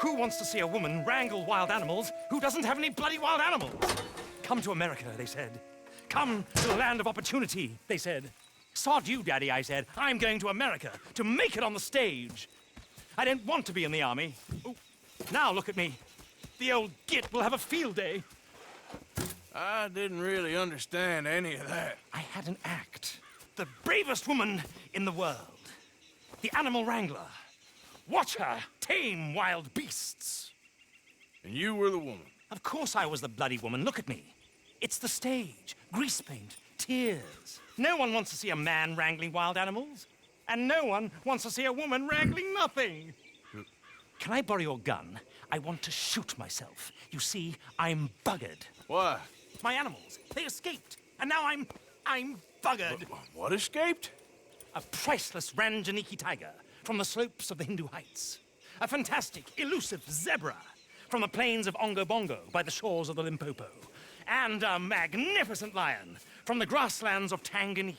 Who wants to see a woman wrangle wild animals who doesn't have any bloody wild animals? Come to America, they said. Come to the land of opportunity, they said. Sod you, Daddy, I said. I'm going to America to make it on the stage. I didn't want to be in the army. Ooh. Now look at me. The old git will have a field day.
I didn't really understand any of that.
I had an act. The bravest woman in the world. The animal wrangler. Watch her tame wild beasts.
And you were the woman?
Of course I was the bloody woman. Look at me. It's the stage. Grease paint. Tears. No one wants to see a man wrangling wild animals. And no one wants to see a woman wrangling nothing. Can I borrow your gun? I want to shoot myself. You see, I'm buggered.
Why?
My animals, they escaped. And now I'm buggered.
What escaped?
A priceless Ranjaniki tiger from the slopes of the Hindu Heights. A fantastic, elusive zebra from the plains of Ongo Bongo by the shores of the Limpopo. And a magnificent lion from the grasslands of Tanganyika.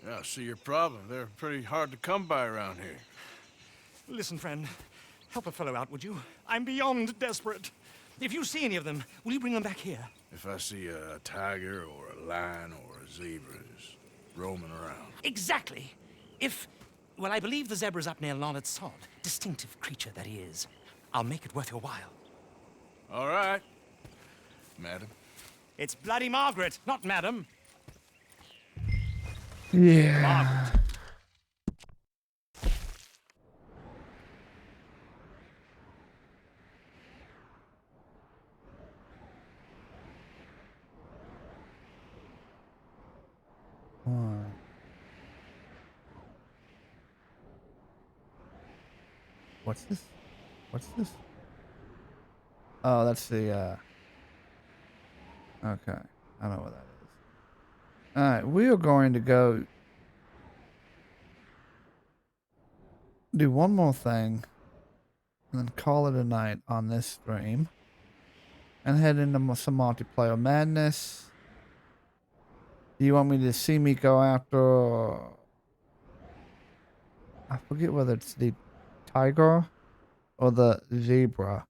Yeah, I see your problem. They're pretty hard to come by around here.
Listen, friend. Help a fellow out, would you? I'm beyond desperate. If you see any of them, will you bring them back here?
If I see a tiger or a lion or a zebra just roaming around.
Exactly. Well, I believe the zebra's up near Larned Sod. Distinctive creature that he is. I'll make it worth your while.
All right, madam.
It's bloody Margaret, not madam.
Yeah.
Margaret.
What's this? What's this? Oh, that's the, okay. I know what that is. Alright, we are going to go do one more thing and then call it a night on this stream and head into some multiplayer madness. Do you want me to see me go after, I forget whether it's the tiger or the zebra?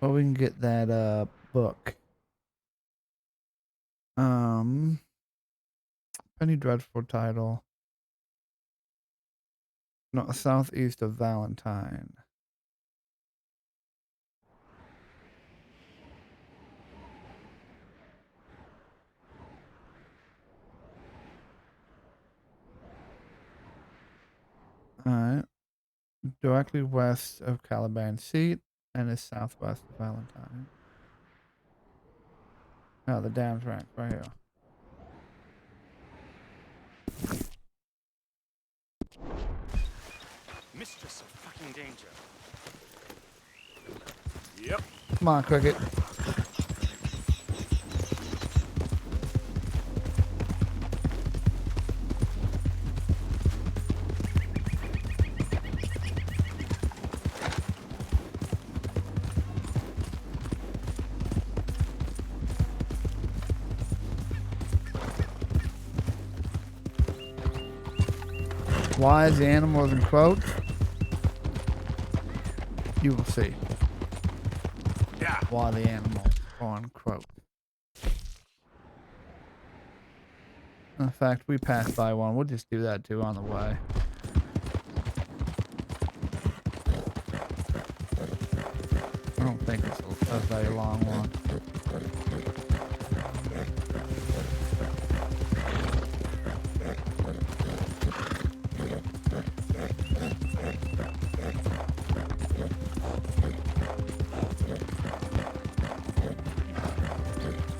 Or we can get that book. Penny Dreadful title. No, southeast of Valentine. Alright. Directly west of Caliban Seat and is southwest of Valentine. Oh, the dam's right here.
Mistress of fucking danger.
Yep.
Come on, Cricket. Why is the animals in quotes? You will see.
Yeah.
Why the animals are on quote. In fact, we passed by one. We'll just do that too on the way. I don't think it's a very long one.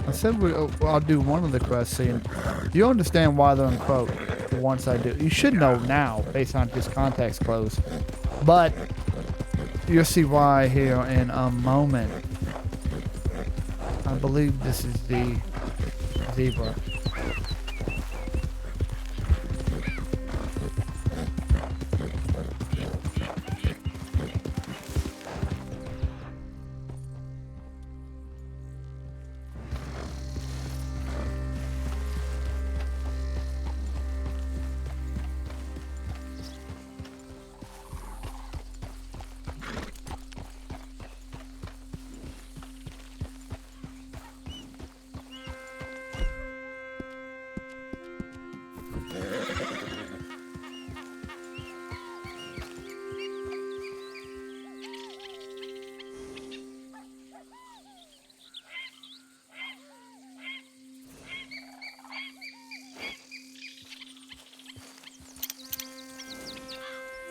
I said I'll do one of the quests scene. You understand why they're in quote once I do. You should know now based on just context clues. But you'll see why here in a moment. I believe this is the zebra.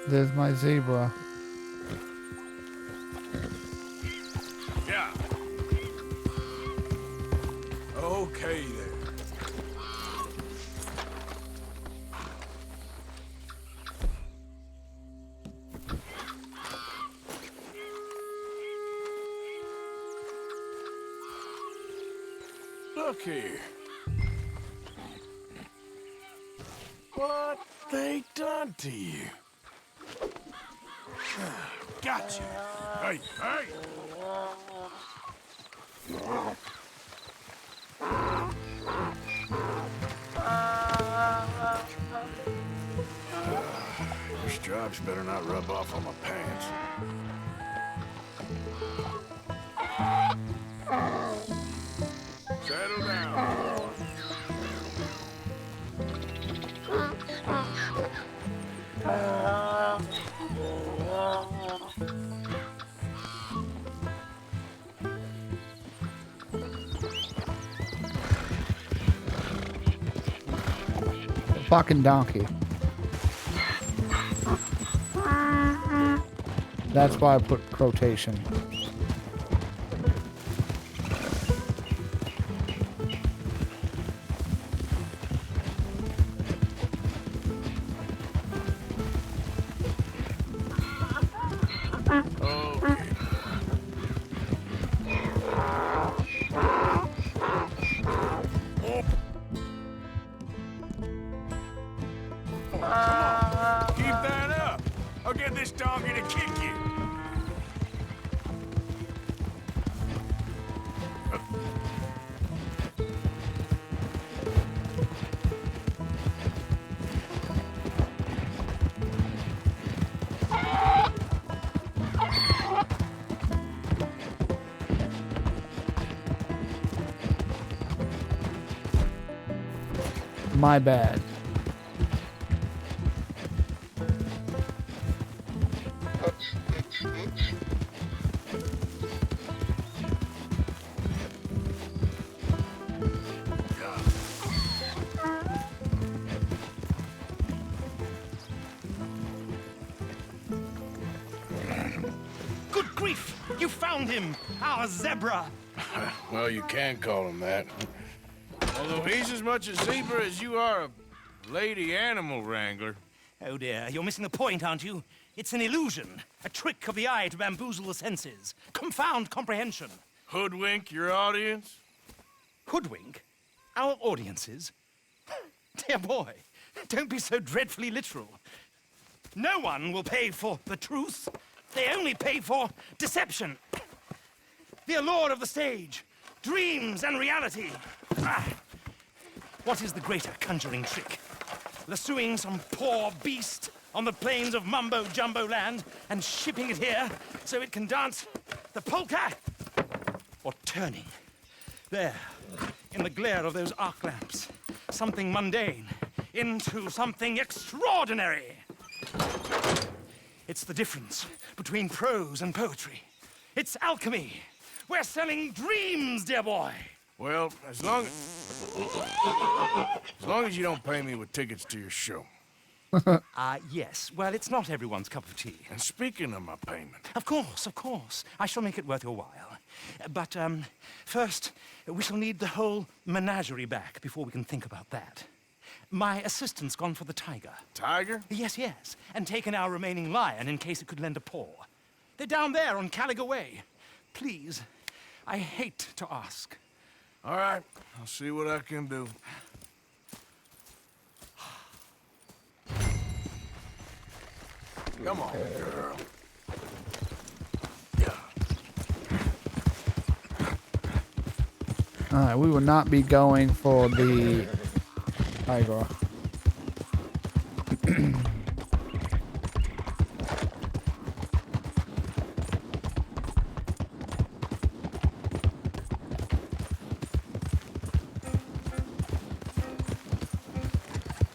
There's my zebra.
Yeah. Okay then. Look here. What they done to you? Gotcha. Hey, hey! Your stripes better not rub off on my pants. Settle down.
Fucking donkey. That's why I put quotation.
Keep that up. I'll get this donkey to kick you.
My bad.
Good grief! You found him, our zebra.
Well, you can call him that. Although he's as much a zebra as you are a lady animal wrangler.
Oh dear, you're missing the point, aren't you? It's an illusion, a trick of the eye to bamboozle the senses, confound comprehension.
Hoodwink your audience?
Hoodwink? Our audiences? Dear boy, don't be so dreadfully literal. No one will pay for the truth. They only pay for deception. The allure of the stage, dreams and reality. What is the greater conjuring trick? Lassoing some poor beast on the plains of mumbo-jumbo land and shipping it here so it can dance the polka? Or turning, there, in the glare of those arc lamps, something mundane into something extraordinary? It's the difference between prose and poetry. It's alchemy. We're selling dreams, dear boy.
Well, as long as you don't pay me with tickets to your show.
Yes. Well, it's not everyone's cup of tea.
And speaking of my payment...
Of course. I shall make it worth your while. But, first, we shall need the whole menagerie back before we can think about that. My assistant's gone for the tiger.
Tiger?
Yes. And taken our remaining lion in case it could lend a paw. They're down there on Caliga Way. Please, I hate to ask.
All right, I'll see what I can do. Come on, girl.
Alright, we will not be going for the tiger.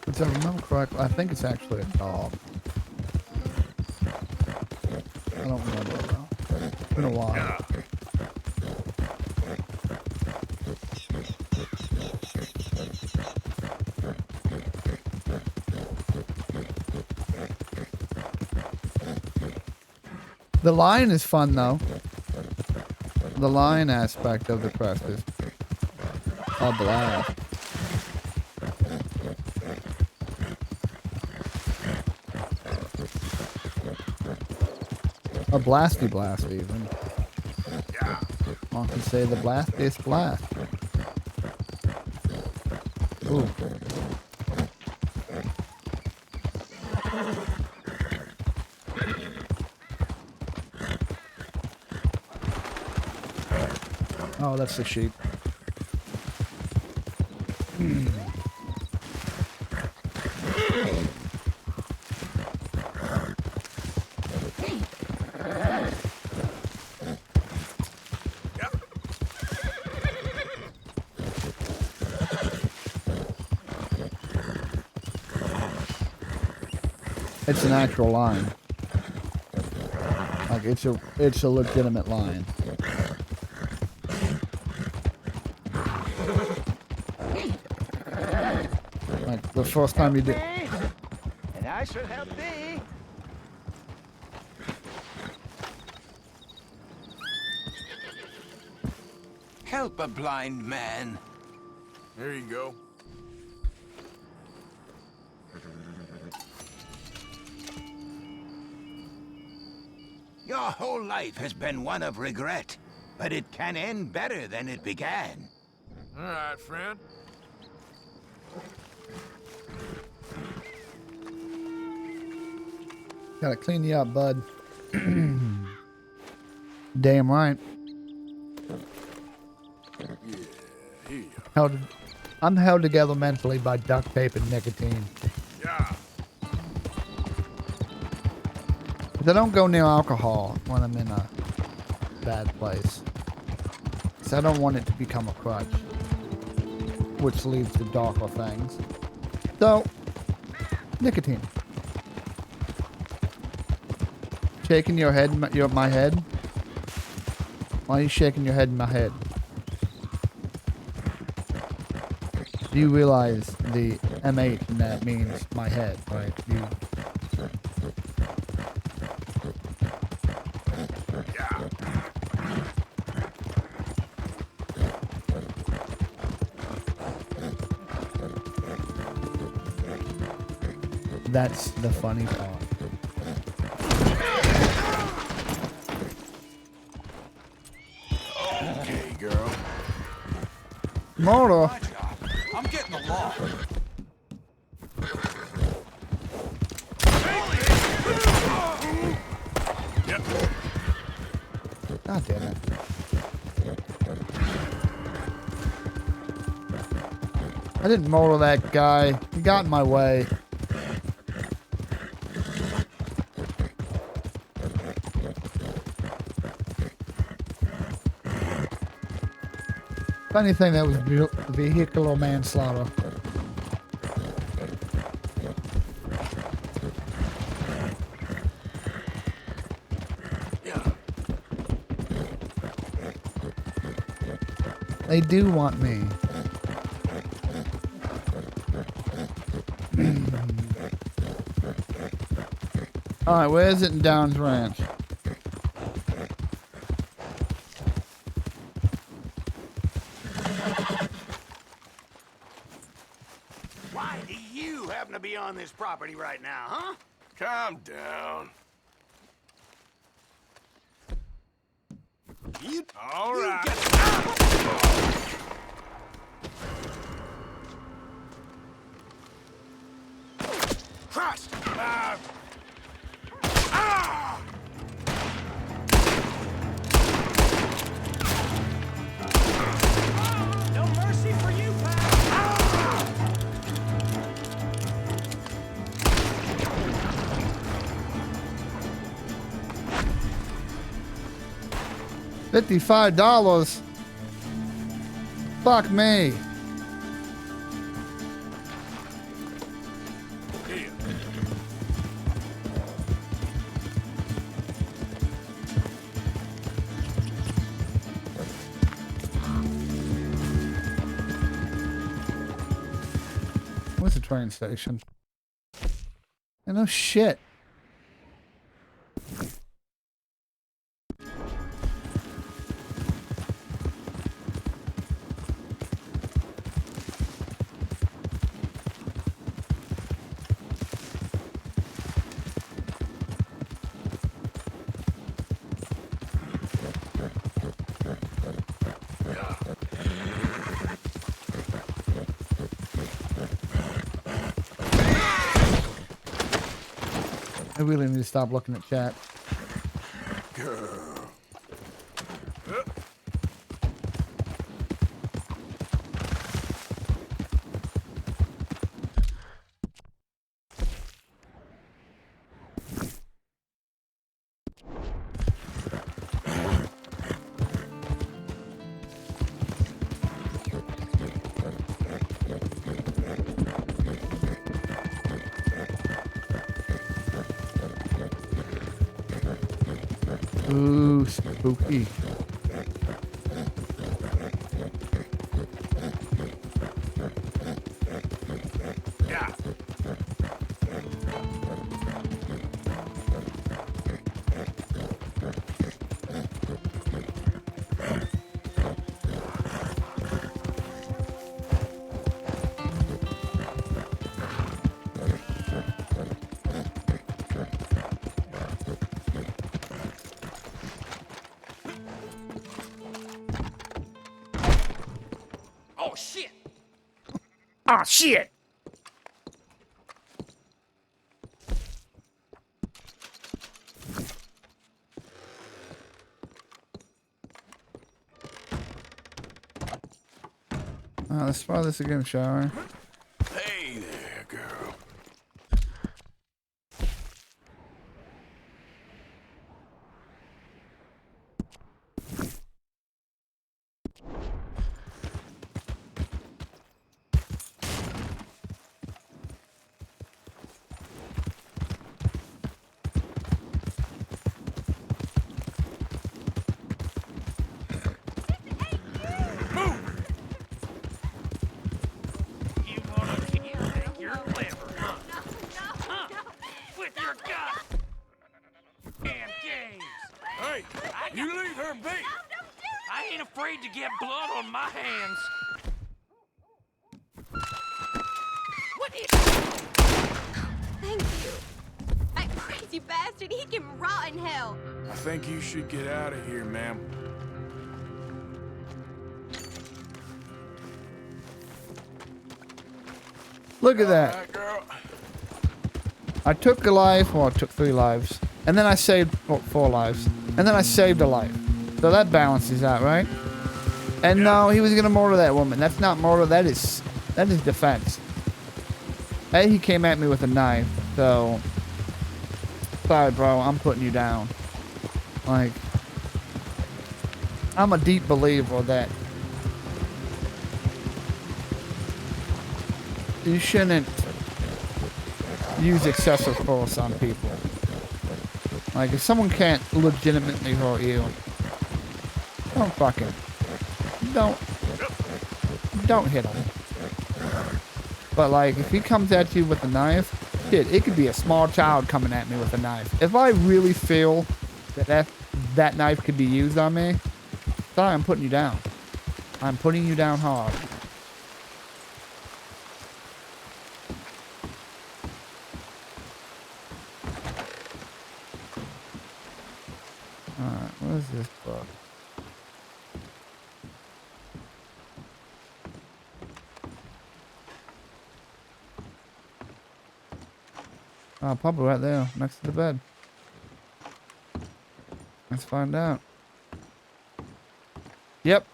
If I remember correctly, I think it's actually a dog. I don't remember though. It's been a while. The lion is fun though. The lion aspect of the quest is a blast. A blasty blast even. I can say the blastiest blast. Ooh. Oh, that's the sheep. It's an actual line. Like it's a legitimate line. Like the first time you did.
And I shall help thee. Help a blind man.
There you go.
Your whole life has been one of regret, but it can end better than it began.
All right, friend.
Gotta clean you up, bud. Damn right. I'm held together mentally by duct tape and nicotine.
Yeah.
I don't go near alcohol when I'm in a bad place. So I don't want it to become a crutch. Which leads to darker things. So, nicotine. Shaking your head, my head? Why are you shaking your head in my head? Do you realize the M8 in that means my head, right? That's the funny part.
Okay, girl.
Motor.
I'm getting the law.
Yep.
God damn it. I didn't motor that guy. He got in my way. If anything, that was vehicular manslaughter. They do want me. Alright, where is it in Downs Ranch?
Why do you happen to be on this property right now, huh?
Calm down.
You...
All right.
Trust!
No mercy for you, pal.
55. Fuck me. Where's the train station? Yeah, no shit. I really need to stop looking at chat.
Girl.
Ooh, spooky.
Yeah.
Oh, shit.
Ah, shit. Let's try this again, shall we?
Hey there, girl.
You wanna think you're clever, huh? Huh? With your gut. Damn games.
Hey, you leave her be.
I ain't afraid to get blood on my hands. What is...
Thank
lazy bastard. He can rot in hell.
I think you should get out of here, ma'am.
Look at that.
Alright, girl.
I took a life, well, I took 3 lives. And then I saved 4 lives. And then I saved a life. So that balances out, right? And no, he was gonna murder that woman. That's not murder, that is defense. And he came at me with a knife, so sorry bro, I'm putting you down. Like, I'm a deep believer that you shouldn't use excessive force on people. Like, if someone can't legitimately hurt you, don't fucking, don't hit him. But like, if he comes at you with a knife, shit, it could be a small child coming at me with a knife. If I really feel that knife could be used on me, sorry, I'm putting you down. I'm putting you down hard. Alright, what is this book? Oh, probably right there, next to the bed. Let's find out. Yep.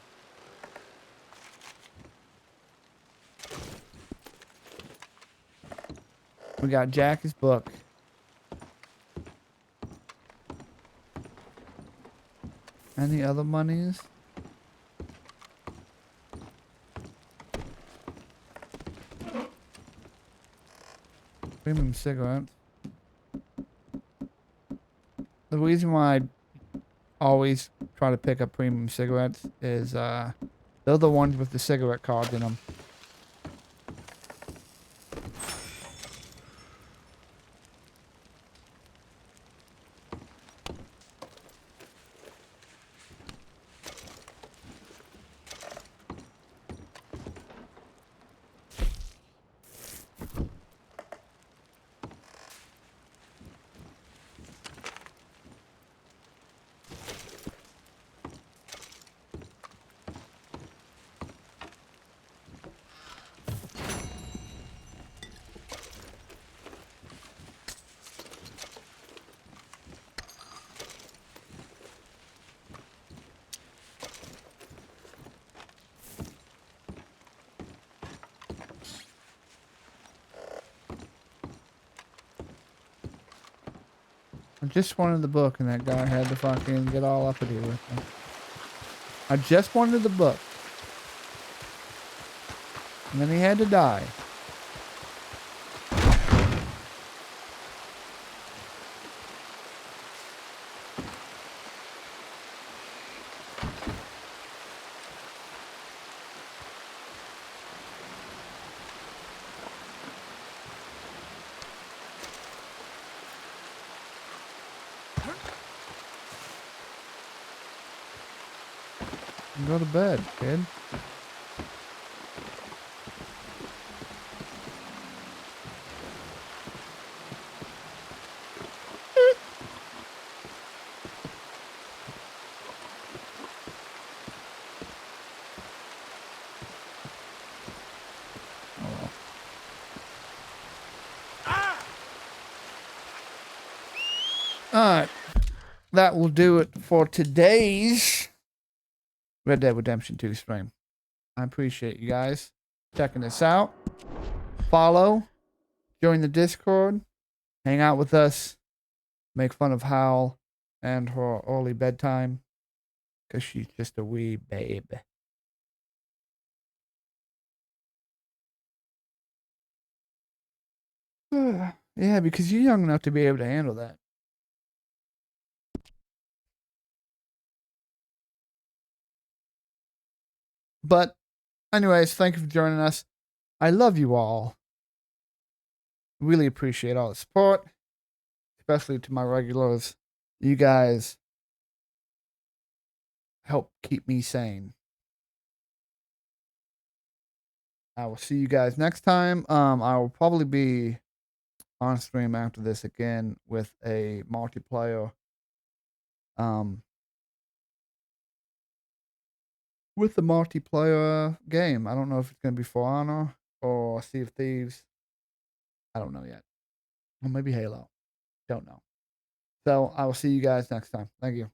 We got Jackie's book. Any other monies? Premium cigarettes. The reason why I always try to pick up premium cigarettes is they're the ones with the cigarette cards in them. I just wanted the book, and that guy had to fucking get all uppity with me. I just wanted the book. And then he had to die. Go to bed, kid. Alright. That will do it for today's Red Dead Redemption 2 stream. I appreciate you guys checking this out. Follow, join the Discord, hang out with us, make fun of Hal and her early bedtime, because she's just a wee babe. Yeah, because you're young enough to be able to handle that. But anyways, thank you for joining us. I love you all. Really appreciate all the support, especially to my regulars. You guys help keep me sane. I will see you guys next time. I will probably be on stream after this again with a multiplayer. With the multiplayer game. I don't know if it's going to be For Honor or Sea of Thieves. I don't know yet. Or maybe Halo. Don't know. So I will see you guys next time. Thank you.